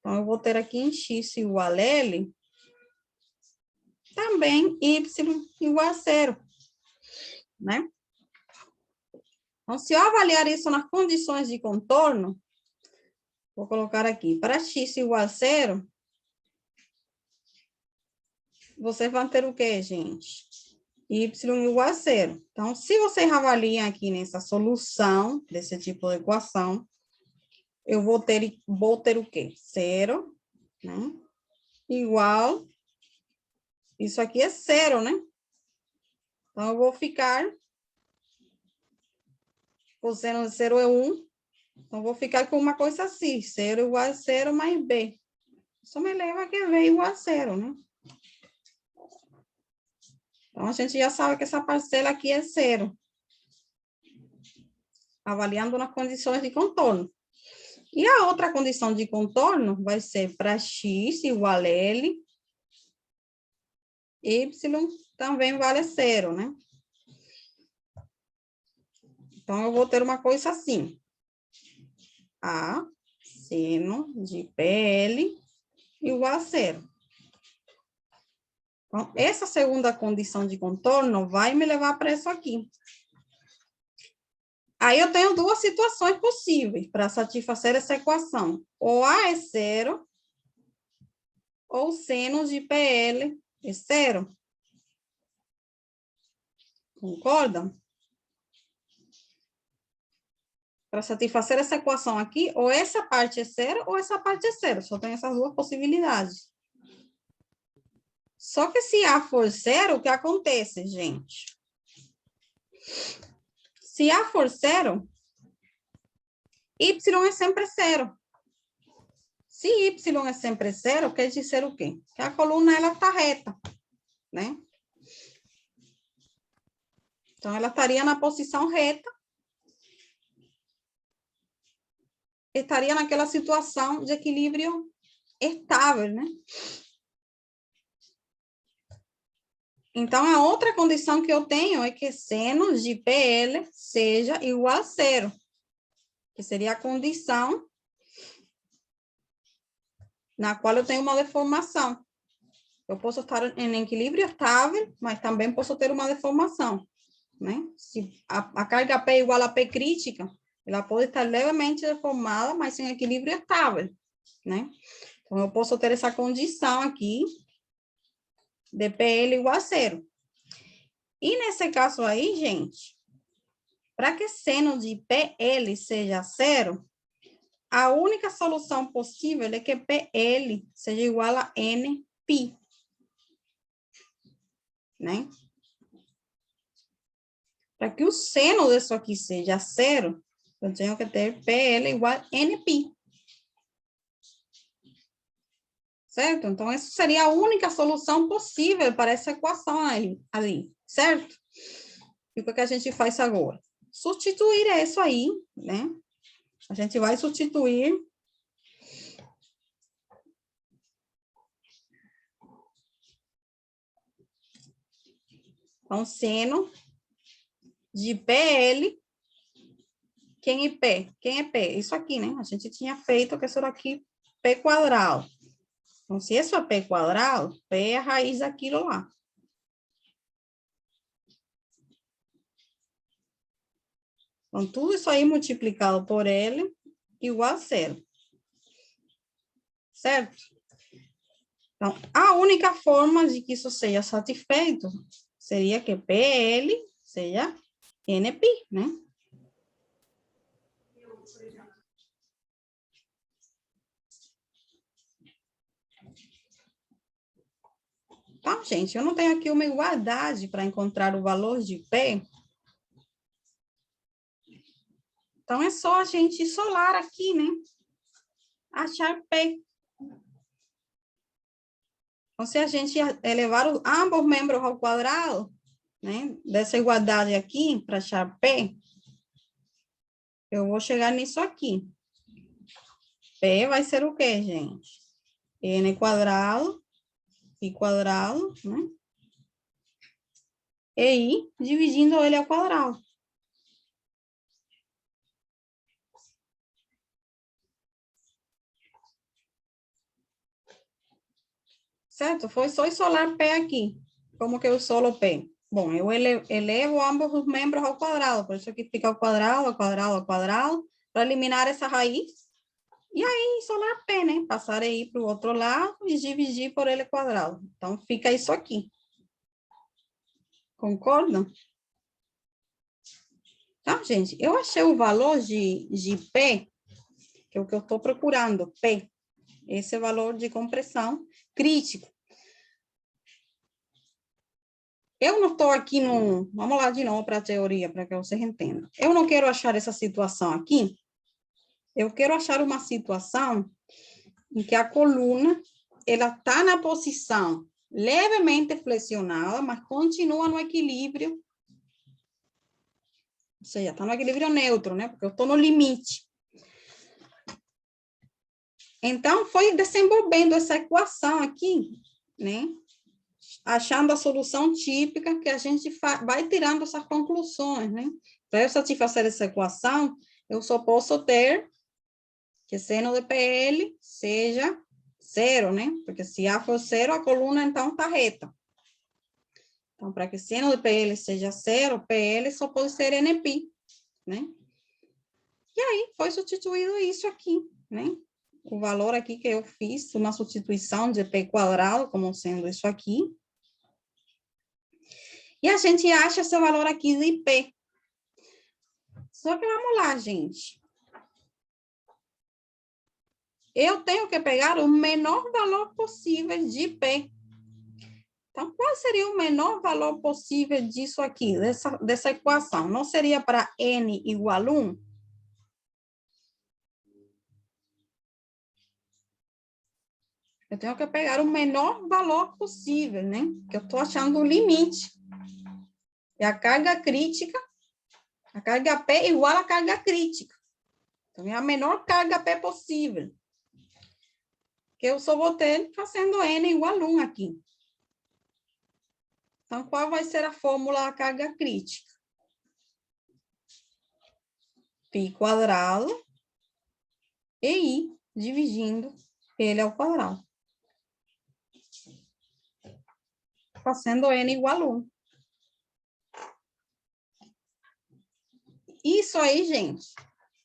Então, eu vou ter aqui em x igual a L, também y igual a zero, né? Então, se eu avaliar isso nas condições de contorno, vou colocar aqui, para x igual a zero, vocês vão ter o quê, gente? Y igual a zero. Então, se vocês avaliam aqui nessa solução desse tipo de equação, eu vou ter o quê? Zero, né? Igual, isso aqui é zero, né? Então, eu vou ficar, cosseno de zero é 1, então, eu vou ficar com uma coisa assim, zero igual a zero mais b. Isso me leva a que v igual a zero, né? Então, a gente já sabe que essa parcela aqui é zero. Avaliando nas condições de contorno. E a outra condição de contorno vai ser para x igual a L, y também vale zero, né? Então, eu vou ter uma coisa assim. A seno de PL igual a zero. Então, essa segunda condição de contorno vai me levar para isso aqui. Aí eu tenho duas situações possíveis para satisfazer essa equação. Ou A é zero, ou seno de PL é zero. Concordam? Para satisfazer essa equação aqui, ou essa parte é zero, ou essa parte é zero. Só tem essas duas possibilidades. Só que se A for zero, o que acontece, gente? Se A for zero, Y é sempre zero. Se Y é sempre zero, quer dizer o quê? Que a coluna, ela está reta, né? Então, ela estaria na posição reta. Estaria naquela situação de equilíbrio estável, né? Então, a outra condição que eu tenho é que seno de PL seja igual a zero, que seria a condição na qual eu tenho uma deformação. Eu posso estar em equilíbrio estável, mas também posso ter uma deformação, né? Se a carga P é igual a P crítica, ela pode estar levemente deformada, mas em equilíbrio estável, né? Então, eu posso ter essa condição aqui de PL igual a zero. E nesse caso aí, gente, para que seno de PL seja zero, a única solução possível é que PL seja igual a NΠ, né? Para que o seno disso aqui seja zero, eu tenho que ter PL igual a NΠ. Certo? Então, essa seria a única solução possível para essa equação ali, certo? E o que a gente faz agora? Substituir isso aí, né? A gente vai substituir com seno de PL. Quem é P? Quem é P? Isso aqui, né? A gente tinha feito que isso daqui, P quadrado. Então, se isso é P quadrado, P é a raiz daquilo lá. Então, tudo isso aí multiplicado por L igual a zero. Certo? Então, a única forma de que isso seja satisfeito seria que PL seja NP, né? Então, gente, eu não tenho aqui uma igualdade para encontrar o valor de P. Então, é só a gente isolar aqui, né? Achar P. Então, se a gente elevar ambos membros ao quadrado, né? Dessa igualdade aqui, para achar P, eu vou chegar nisso aqui. P vai ser o quê, gente? N quadrado, I quadrado, né? E I dividindo ele ao quadrado. Certo? Foi só isolar P aqui. Como que eu isolo P? Bom, eu elevo ambos os membros ao quadrado, por isso aqui fica ao quadrado, ao quadrado, ao quadrado, para eliminar essa raiz. E aí, isolar P, né? Passar aí para o outro lado e dividir por L quadrado. Então, fica isso aqui. Concordam? Então, gente, eu achei o valor de P, que é o que eu estou procurando, P. Esse é o valor de compressão crítico. Eu não estou aqui no... Vamos lá de novo para a teoria, para que vocês entendam. Eu não quero achar essa situação aqui. Eu quero achar uma situação em que a coluna ela está na posição levemente flexionada, mas continua no equilíbrio. Ou seja, está no equilíbrio neutro, né? Porque eu estou no limite. Então, foi desenvolvendo essa equação aqui, né? Achando a solução típica que a gente vai tirando essas conclusões, né? para eu satisfazer essa equação, eu só posso ter que seno de PL seja 0, né? Porque se A for 0, a coluna, então, está reta. Então, para que seno de PL seja 0, PL só pode ser NΠ, né? E aí, foi substituído isso aqui, né? O valor aqui que eu fiz, uma substituição de P quadrado, como sendo isso aqui. E a gente acha esse valor aqui de P. Só que vamos lá, gente. Eu tenho que pegar o menor valor possível de P. Então, qual seria o menor valor possível disso aqui, dessa equação? Não seria para N igual a 1? Eu tenho que pegar o menor valor possível, né? Que eu estou achando o limite. É a carga crítica, a carga P igual a carga crítica. Então, é a menor carga P possível. Que eu só vou ter fazendo N igual a 1 aqui. Então, qual vai ser a fórmula da carga crítica? Π quadrado e I dividindo ele ao quadrado. Fazendo N igual a 1. Isso aí, gente,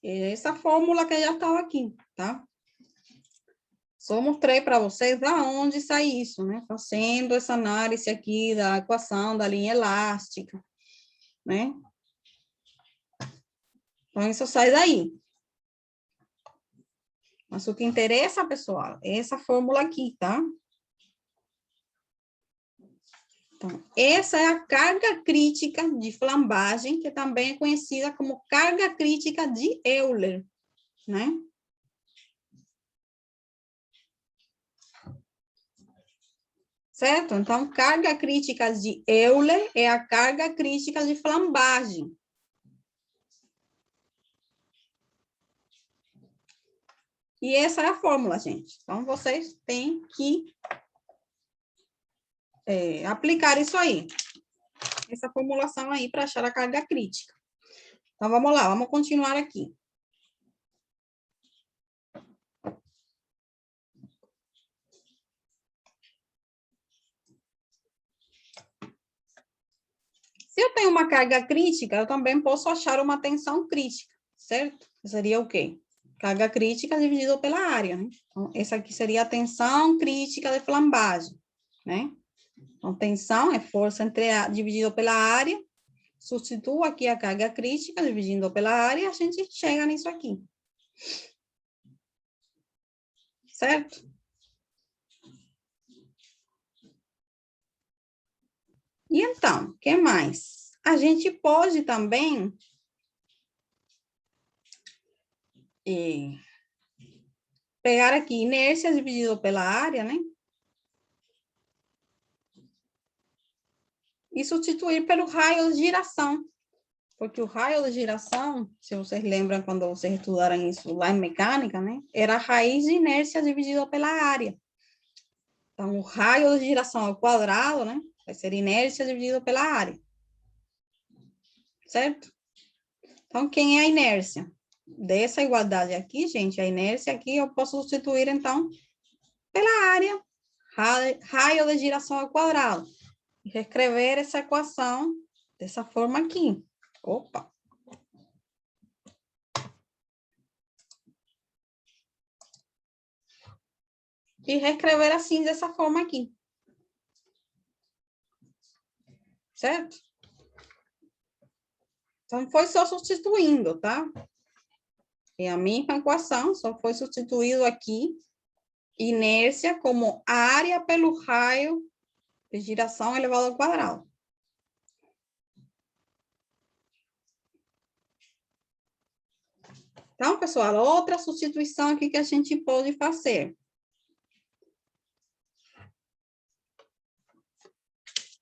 é essa fórmula que já estava aqui, tá? Só mostrei para vocês da onde sai isso, né? Fazendo essa análise aqui da equação da linha elástica, né? Então, isso sai daí. Mas o que interessa, pessoal, é essa fórmula aqui, tá? Então, essa é a carga crítica de flambagem, que também é conhecida como carga crítica de Euler, né? Certo? Então, carga crítica de Euler é a carga crítica de flambagem. E essa é a fórmula, gente. Então, vocês têm que aplicar isso aí. Essa formulação aí para achar a carga crítica. Então, vamos lá, vamos continuar aqui. Se eu tenho uma carga crítica, eu também posso achar uma tensão crítica, certo? Seria o quê? Carga crítica dividido pela área, né? Então, essa aqui seria a tensão crítica de flambagem, né? Então, tensão é força dividido pela área. Substituo aqui a carga crítica dividindo pela área e a gente chega nisso aqui. Certo? E então, o que mais? A gente pode também pegar aqui inércia dividido pela área, né? E substituir pelo raio de giração. Porque o raio de giração, se vocês lembram quando vocês estudaram isso lá em mecânica, né? Era a raiz de inércia dividida pela área. Então, o raio de giração ao quadrado, né? Vai ser inércia dividida pela área. Certo? Então, quem é a inércia? Dessa igualdade aqui, gente, a inércia aqui eu posso substituir, então, pela área, raio de giração ao quadrado. E reescrever essa equação dessa forma aqui. Opa! E reescrever assim, dessa forma aqui. Certo? Então, foi só substituindo, tá? É a mesma equação, só foi substituído aqui inércia como área pelo raio de giração elevado ao quadrado. Então, pessoal, outra substituição aqui que a gente pode fazer.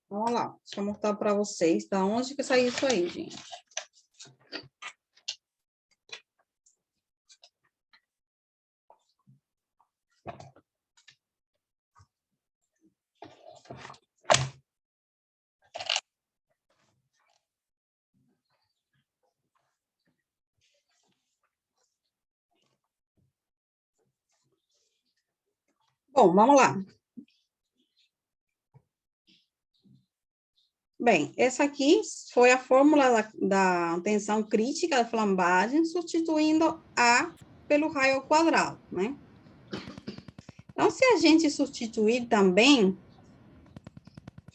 Vamos lá, deixa eu mostrar para vocês da onde que saiu isso aí, gente. Bom, vamos lá. Bem, essa aqui foi a fórmula da tensão crítica da flambagem, substituindo A pelo raio ao quadrado, né? Então, se a gente substituir também,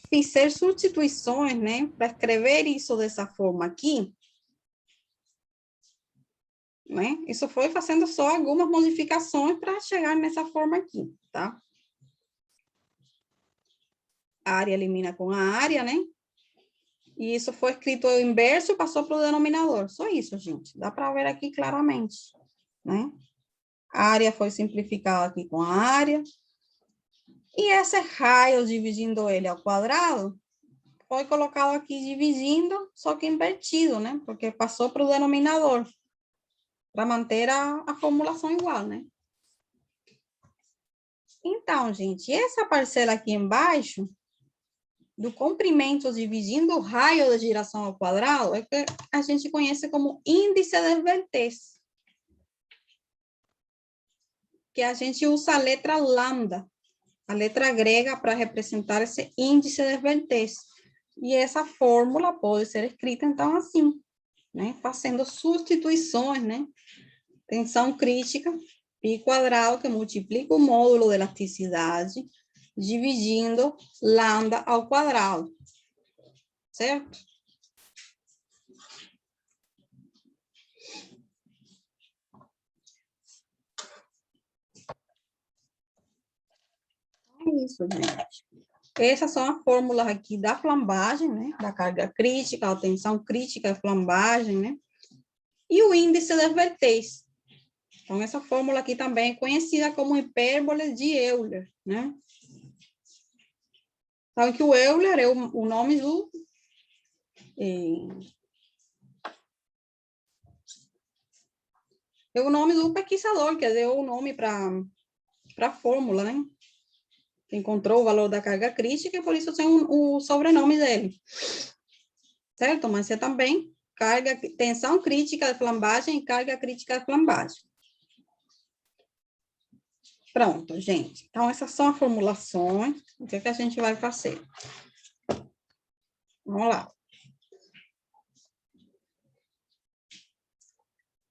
fizer substituições, né, para escrever isso dessa forma aqui, né? Isso foi fazendo só algumas modificações para chegar nessa forma aqui, tá? A área elimina com a área, né? E isso foi escrito ao inverso e passou para o denominador. Só isso, gente. Dá para ver aqui claramente, né? A área foi simplificada aqui com a área. E esse raio dividindo ele ao quadrado foi colocado aqui dividindo, só que invertido, né? Porque passou para o denominador, para manter a formulação igual, né? Então, gente, essa parcela aqui embaixo, do comprimento dividindo o raio da giração ao quadrado, é que a gente conhece como índice de Vertès. Que a gente usa a letra lambda, a letra grega, para representar esse índice de Vertès. E essa fórmula pode ser escrita, então, assim, né? Fazendo substituições, né? Tensão crítica, π quadrado, que multiplica o módulo de elasticidade, dividindo lambda ao quadrado. Certo? É isso, gente. Essas são as fórmulas aqui da flambagem, né? Da carga crítica, a tensão crítica, a flambagem, né? E o índice de Vertès. Então, essa fórmula aqui também é conhecida como hipérbole de Euler, né? Sabe que o Euler é o nome do... É o nome do pesquisador, que deu o nome para a fórmula, né? Que encontrou o valor da carga crítica, e por isso tem o sobrenome dele. Certo? Mas é também tensão crítica de flambagem e carga crítica de flambagem. Pronto, gente. Então, essas são as formulações. O que é que a gente vai fazer? Vamos lá.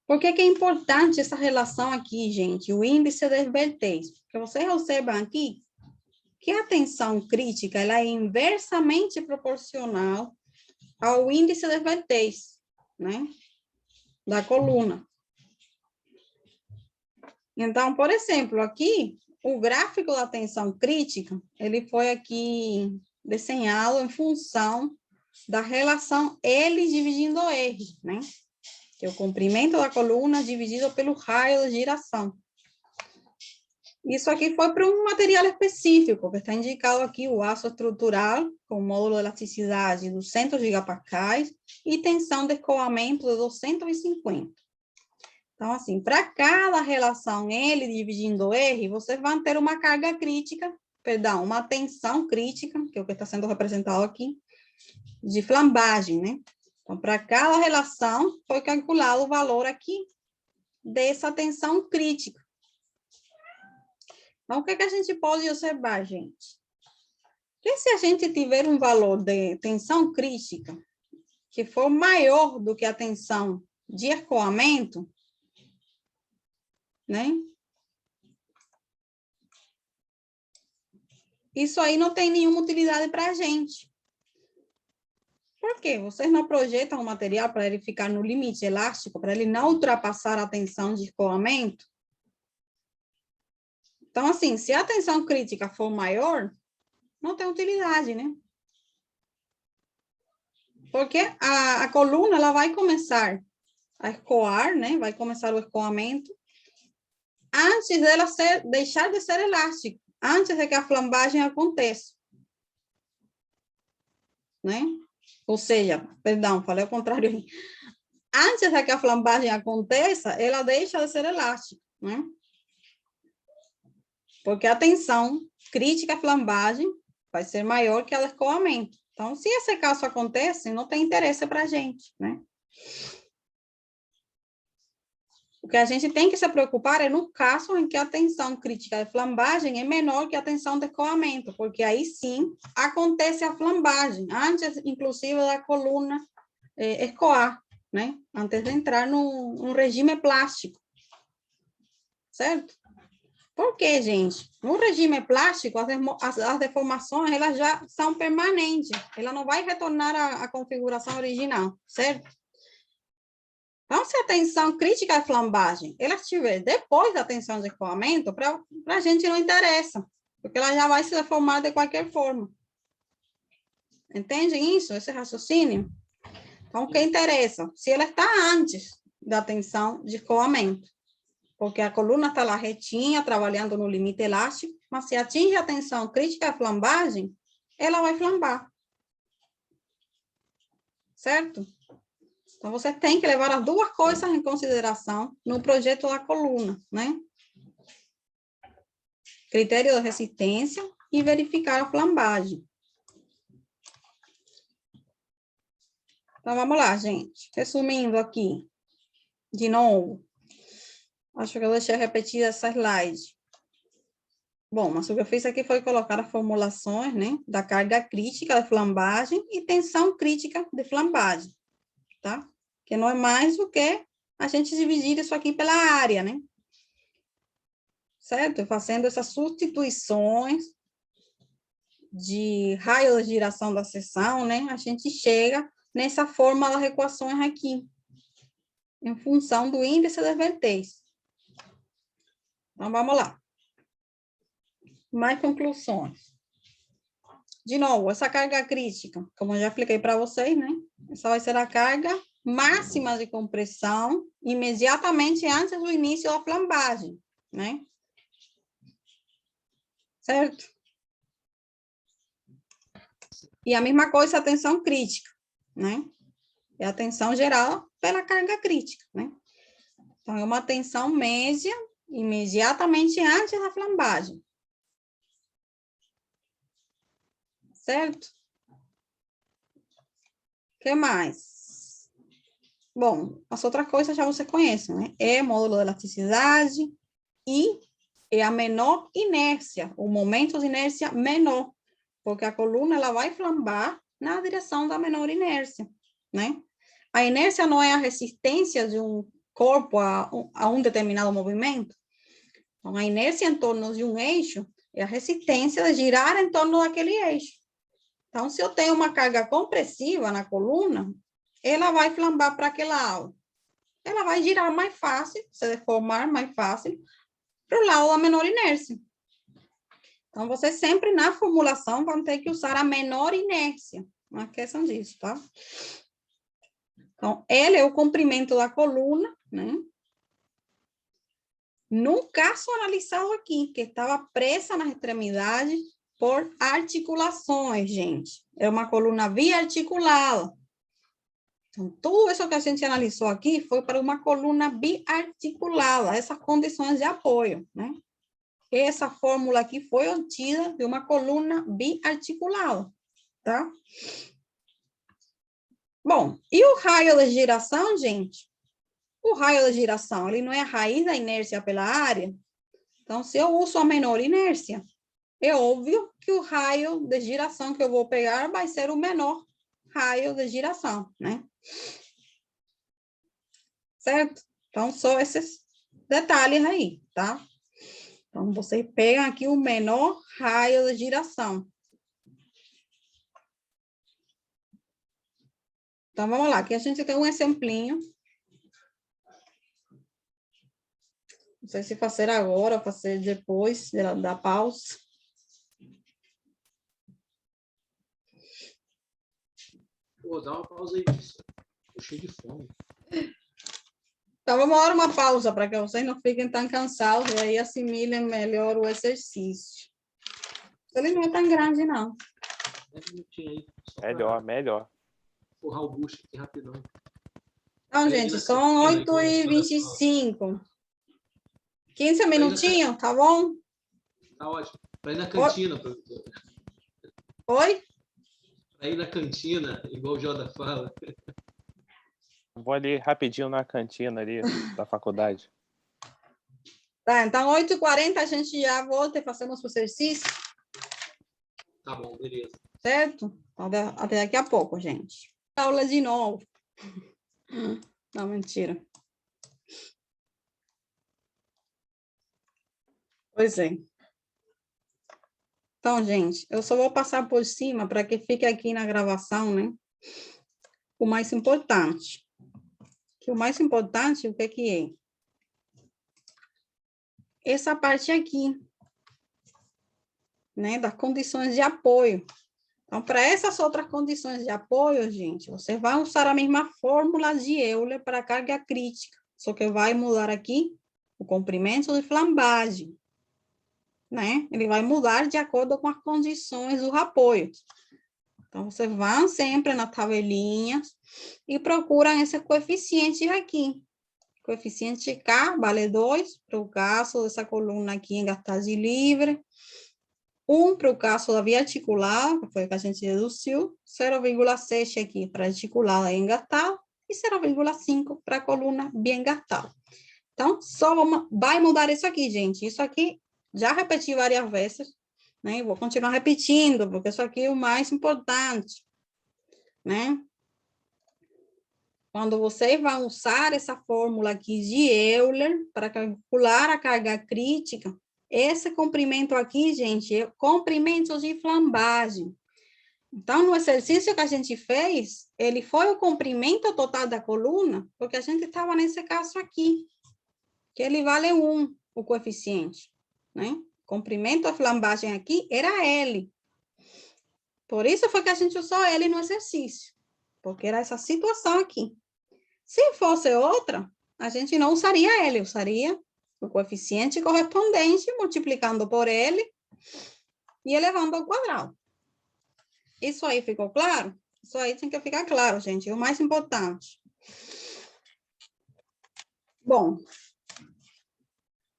Por que é importante essa relação aqui, gente? O índice de Vertès. Porque vocês observam aqui que a tensão crítica ela é inversamente proporcional ao índice de Vertès, né? Da coluna. Então, por exemplo, aqui, o gráfico da tensão crítica, ele foi aqui desenhado em função da relação L dividindo R, né? Que é o comprimento da coluna dividido pelo raio de giração. Isso aqui foi para um material específico, que está indicado aqui o aço estrutural, com módulo de elasticidade de 200 gigapascais e tensão de escoamento de 250. Então, assim, para cada relação L dividindo R, vocês vão ter uma carga crítica, perdão, uma tensão crítica, que é o que está sendo representado aqui, de flambagem, né? Então, para cada relação, foi calculado o valor aqui dessa tensão crítica. Então, o que a gente pode observar, gente? Que se a gente tiver um valor de tensão crítica que for maior do que a tensão de escoamento, né? Isso aí não tem nenhuma utilidade para a gente. Por quê? Vocês não projetam o material para ele ficar no limite elástico, para ele não ultrapassar a tensão de escoamento? Então, assim, se a tensão crítica for maior, não tem utilidade, né? Porque a coluna ela vai começar a escoar, né? Vai começar o escoamento antes dela deixar de ser elástica, antes de que a flambagem aconteça, né? Ou seja, perdão, falei ao contrário aí. Antes de que a flambagem aconteça, ela deixa de ser elástica, né? Porque a tensão crítica à flambagem vai ser maior que a do escoamento. Então, se esse caso acontece, não tem interesse para a gente, né? O que a gente tem que se preocupar é no caso em que a tensão crítica de flambagem é menor que a tensão de escoamento, porque aí sim acontece a flambagem, antes, inclusive, da coluna escoar, né? Antes de entrar num regime plástico, certo? Por quê, gente? No regime plástico, as deformações, elas já são permanentes, ela não vai retornar à configuração original, certo? Então, se a tensão crítica de flambagem ela estiver depois da tensão de escoamento, para a gente não interessa, porque ela já vai se deformar de qualquer forma. Entendem isso? Esse raciocínio? Então, o que interessa? Se ela está antes da tensão de escoamento, porque a coluna está lá retinha, trabalhando no limite elástico, mas se atinge a tensão crítica de flambagem, ela vai flambar. Certo? Então, você tem que levar as duas coisas em consideração no projeto da coluna, né? Critério de resistência e verificar a flambagem. Então, vamos lá, gente. Resumindo aqui, de novo. Acho que eu deixei repetida essa slide. Bom, mas o que eu fiz aqui foi colocar as formulações, né? Da carga crítica de flambagem e tensão crítica de flambagem, tá? Que não é mais do que a gente dividir isso aqui pela área, né? Certo? Fazendo essas substituições de raio de giração da seção, né? A gente chega nessa forma das equações aqui, em função do índice de Vertez. Então, vamos lá. Mais conclusões. De novo, essa carga crítica, como eu já expliquei para vocês, né? Essa vai ser a carga máxima de compressão imediatamente antes do início da flambagem, né? Certo? E a mesma coisa a tensão crítica, né? É a tensão geral pela carga crítica, né? Então, é uma tensão média imediatamente antes da flambagem. Certo? O que mais? Bom, as outras coisas já você conhece, né? É módulo de elasticidade e é a menor inércia, o momento de inércia menor, porque a coluna ela vai flambar na direção da menor inércia, né? A inércia não é a resistência de um corpo a um determinado movimento. Então, a inércia em torno de um eixo é a resistência de girar em torno daquele eixo. Então, se eu tenho uma carga compressiva na coluna, ela vai flambar para aquele lado. Ela vai girar mais fácil, se deformar mais fácil, para o lado da menor inércia. Então, você sempre na formulação vão ter que usar a menor inércia. Não esqueçam disso, tá? Então, L é o comprimento da coluna, né? No caso analisado aqui, que estava presa nas extremidades por articulações, gente. É uma coluna biarticulada. Então, tudo isso que a gente analisou aqui foi para uma coluna biarticulada, essas condições de apoio, né? Essa fórmula aqui foi obtida de uma coluna biarticulada, tá? Bom, e o raio de giração, gente? O raio de giração, ele não é a raiz da inércia pela área? Então, se eu uso a menor inércia, é óbvio que o raio de giração que eu vou pegar vai ser o menor raio de giração, né? Certo? Então, só esses detalhes aí, tá? Então, vocês pegam aqui o menor raio de giração. Então, vamos lá. Aqui a gente tem um exemplinho. Não sei se fazer agora ou fazer depois da pausa. Pô, dá uma pausa aí. Tô cheio de fome. Então, vamos dar uma pausa para que vocês não fiquem tão cansados e aí assimilem melhor o exercício. Ele não é tão grande, não. 10 minutinhos aí. Melhor, melhor. Empurrar o bucho aqui rapidão. Então, gente, são 8h25. 15 minutinhos, tá bom? Tá ótimo. Para ir na cantina, professor. Oi? Para ir na cantina, igual o Joda fala. Vou ali rapidinho na cantina ali da faculdade. Tá, então 8h40 a gente já volta e fazemos o exercício. Tá bom, beleza. Certo? Até daqui a pouco, gente. Aula de novo. Não, mentira. Pois é. Então, gente, eu só vou passar por cima para que fique aqui na gravação, né? O mais importante. Que o mais importante, o que é? Essa parte aqui, né? Das condições de apoio. Então, para essas outras condições de apoio, gente, você vai usar a mesma fórmula de Euler para a carga crítica, só que vai mudar aqui o comprimento de flambagem, né? Ele vai mudar de acordo com as condições do apoio. Então, vocês vão sempre na tabelinha e procuram esse coeficiente aqui. Coeficiente K vale 2 para o caso dessa coluna aqui em gastagem livre. 1 para o caso da via articular, que foi o que a gente deduziu, 0,6 aqui para articular e engatal, e 0,5 para a coluna biengatal. Então, vai mudar isso aqui, gente. Isso aqui, já repeti várias vezes, né? Vou continuar repetindo, porque isso aqui é o mais importante, né? Quando vocês vão usar essa fórmula aqui de Euler para calcular a carga crítica, esse comprimento aqui, gente, é comprimento de flambagem. Então, no exercício que a gente fez, ele foi o comprimento total da coluna, porque a gente estava nesse caso aqui, que ele vale 1, o coeficiente, né? Comprimento da flambagem aqui era L. Por isso foi que a gente usou L no exercício, porque era essa situação aqui. Se fosse outra, a gente não usaria L, usaria o coeficiente correspondente, multiplicando por L e elevando ao quadrado. Isso aí ficou claro? Isso aí tem que ficar claro, gente, é o mais importante. Bom,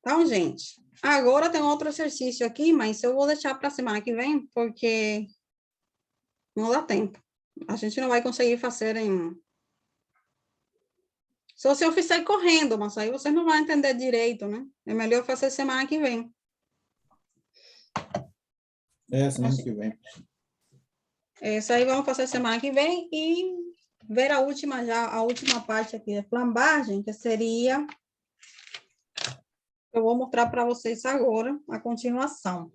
então, gente, agora tem outro exercício aqui, mas eu vou deixar para a semana que vem, porque não dá tempo. A gente não vai conseguir fazer em... Só se eu fizer correndo, mas aí vocês não vão entender direito, né? É melhor fazer semana que vem. Semana que vem. Isso aí vamos fazer semana que vem e ver a última parte aqui da flambagem, que seria... Eu vou mostrar para vocês agora a continuação.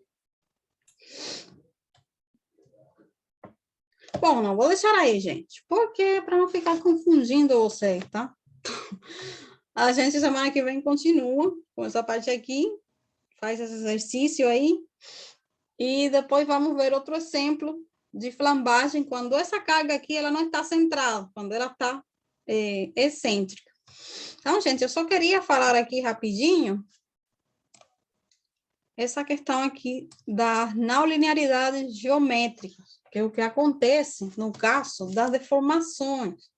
Bom, não vou deixar aí, gente, porque para não ficar confundindo vocês, tá? A gente semana que vem continua com essa parte aqui, faz esse exercício aí, e depois vamos ver outro exemplo de flambagem, quando essa carga aqui ela não está centrada, quando ela está excêntrica. Então, gente, eu só queria falar aqui rapidinho essa questão aqui das não linearidades geométricas, que é o que acontece no caso das deformações.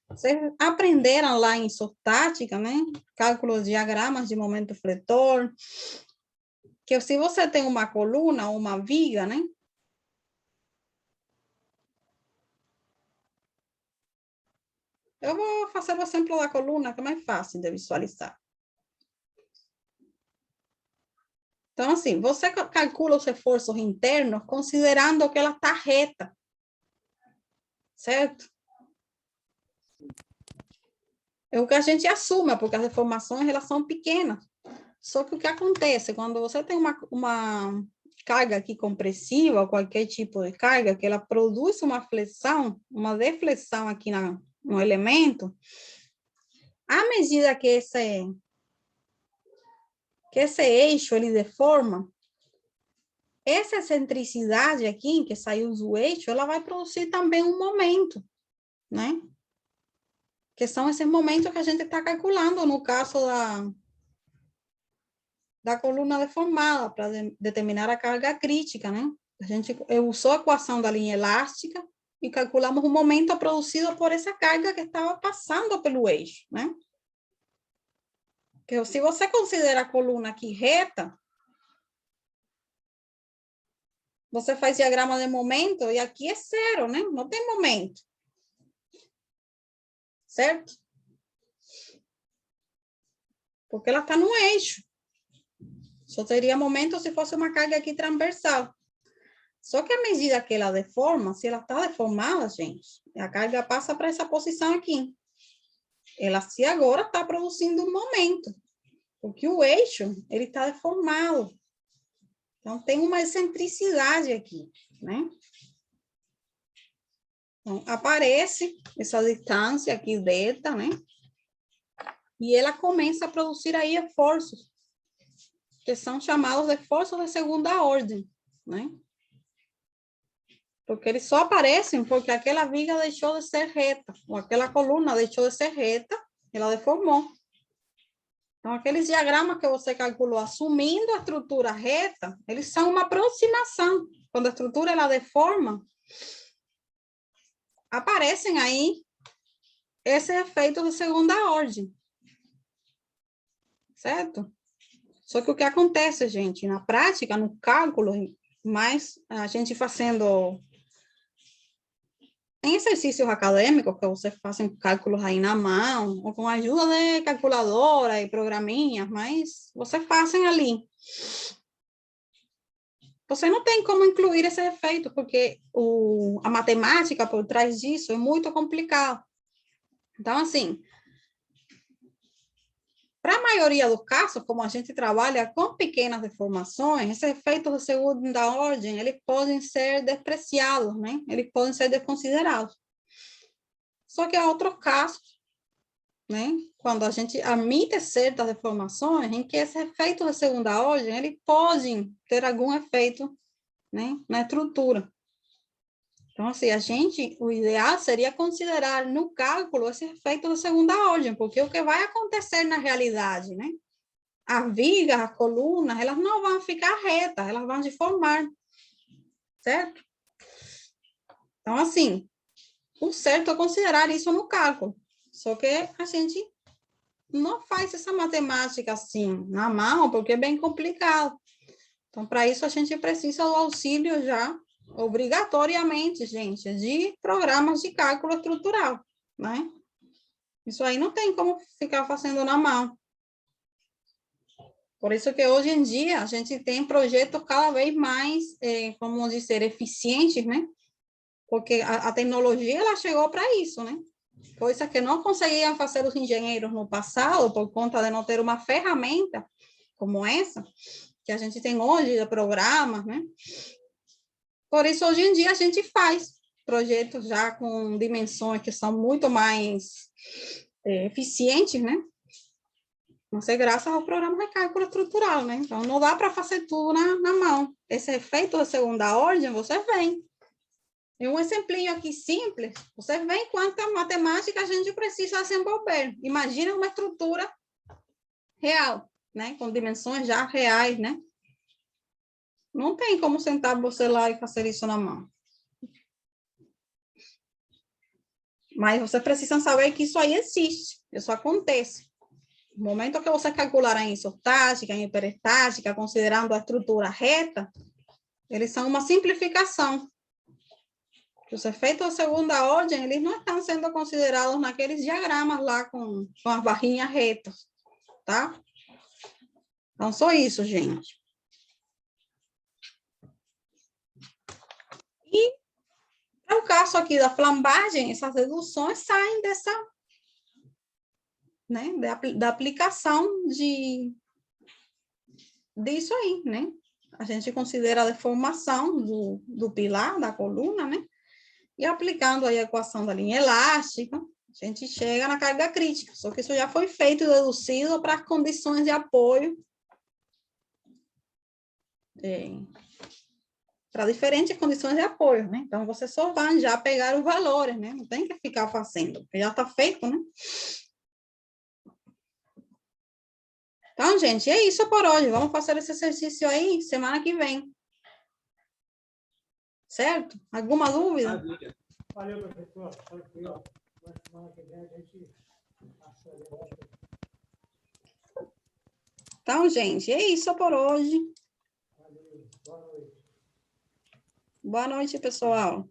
Vocês aprenderam lá em isostática, né? Cálculo de diagramas de momento fletor, que se você tem uma coluna ou uma viga, né? Eu vou fazer o exemplo da coluna, que é mais fácil de visualizar. Então, assim, você calcula os esforços internos considerando que ela está reta. Certo? É o que a gente assume, porque as deformações elas são pequenas. Só que o que acontece, quando você tem uma carga aqui compressiva, ou qualquer tipo de carga, que ela produz uma flexão, uma deflexão aqui no elemento, à medida que esse eixo ele deforma, essa excentricidade aqui, que saiu do eixo, ela vai produzir também um momento, né? Que são esses momentos que a gente está calculando no caso da coluna deformada, para determinar a carga crítica, né? A gente usou a equação da linha elástica e calculamos o momento produzido por essa carga que estava passando pelo eixo, né? Que se você considera a coluna aqui reta, você faz diagrama de momento e aqui é zero, né? Não tem momento. Certo? Porque ela está no eixo. Só teria momento se fosse uma carga aqui transversal. Só que à medida que ela deforma, se ela está deformada, gente, a carga passa para essa posição aqui. Ela se agora está produzindo um momento, porque o eixo, ele está deformado. Então, tem uma excentricidade aqui, né? Então, aparece essa distância aqui, delta, né? E ela começa a produzir aí esforços, que são chamados de esforços de segunda ordem, né? Porque eles só aparecem porque aquela viga deixou de ser reta, ou aquela coluna deixou de ser reta, ela deformou. Então, aqueles diagramas que você calculou assumindo a estrutura reta, eles são uma aproximação. Quando a estrutura ela deforma, aparecem aí esse efeito de segunda ordem. Certo? Só que o que acontece, gente, na prática, no cálculo, mas a gente fazendo em exercícios acadêmicos, que você faz cálculos aí na mão, ou com a ajuda de calculadora e programinhas, mas você fazem ali. Você não tem como incluir esse efeito, porque a matemática por trás disso é muito complicado. Então, assim, para a maioria dos casos, como a gente trabalha com pequenas deformações, esses efeitos de segunda ordem, eles podem ser despreciados, né? Eles podem ser desconsiderados. Só que há outros casos, né? Quando a gente admite certas deformações, em que esse efeito de segunda ordem, ele pode ter algum efeito, né, na estrutura. Então, assim, o ideal seria considerar no cálculo esse efeito de segunda ordem, porque o que vai acontecer na realidade, né? As vigas, as colunas, elas não vão ficar retas, elas vão deformar, certo? Então, assim, o certo é considerar isso no cálculo, só que a gente não faz essa matemática assim, na mão, porque é bem complicado. Então, para isso, a gente precisa do auxílio já, obrigatoriamente, gente, de programas de cálculo estrutural, né? Isso aí não tem como ficar fazendo na mão. Por isso que hoje em dia a gente tem projetos cada vez mais, como dizer, eficientes, né? Porque a tecnologia ela chegou para isso, né? Coisas que não conseguiam fazer os engenheiros no passado por conta de não ter uma ferramenta como essa, que a gente tem hoje de programas, né? Por isso, hoje em dia, a gente faz projetos já com dimensões que são muito mais eficientes, né? Mas é graças ao programa de cálculo estrutural, né? Então, não dá para fazer tudo na mão. Esse efeito de segunda ordem, você vem. E um exemplinho aqui simples, você vê quanta matemática a gente precisa desenvolver. Imagina uma estrutura real, né? Com dimensões já reais, né? Não tem como sentar você lá e fazer isso na mão. Mas você precisa saber que isso aí existe, isso acontece. No momento que você calcular em isostática, em hiperestática, considerando a estrutura reta, eles são uma simplificação. Os efeitos de segunda ordem, eles não estão sendo considerados naqueles diagramas lá com as barrinhas retas, tá? Então, só isso, gente. E no caso aqui da flambagem, essas deduções saem dessa, né, da aplicação disso aí, né? A gente considera a deformação do pilar, da coluna, né? E aplicando aí a equação da linha elástica, a gente chega na carga crítica. Só que isso já foi feito e deduzido para as condições de apoio, para diferentes condições de apoio, né? Então, você só vai já pegar os valores, né? Não tem que ficar fazendo, porque já está feito, né? Então, gente, é isso por hoje. Vamos fazer esse exercício aí semana que vem. Certo? Alguma dúvida? Valeu, professor. Tranquilo. Na semana que vem a gente acelera. Então, gente, é isso por hoje. Valeu. Boa noite. Boa noite, pessoal.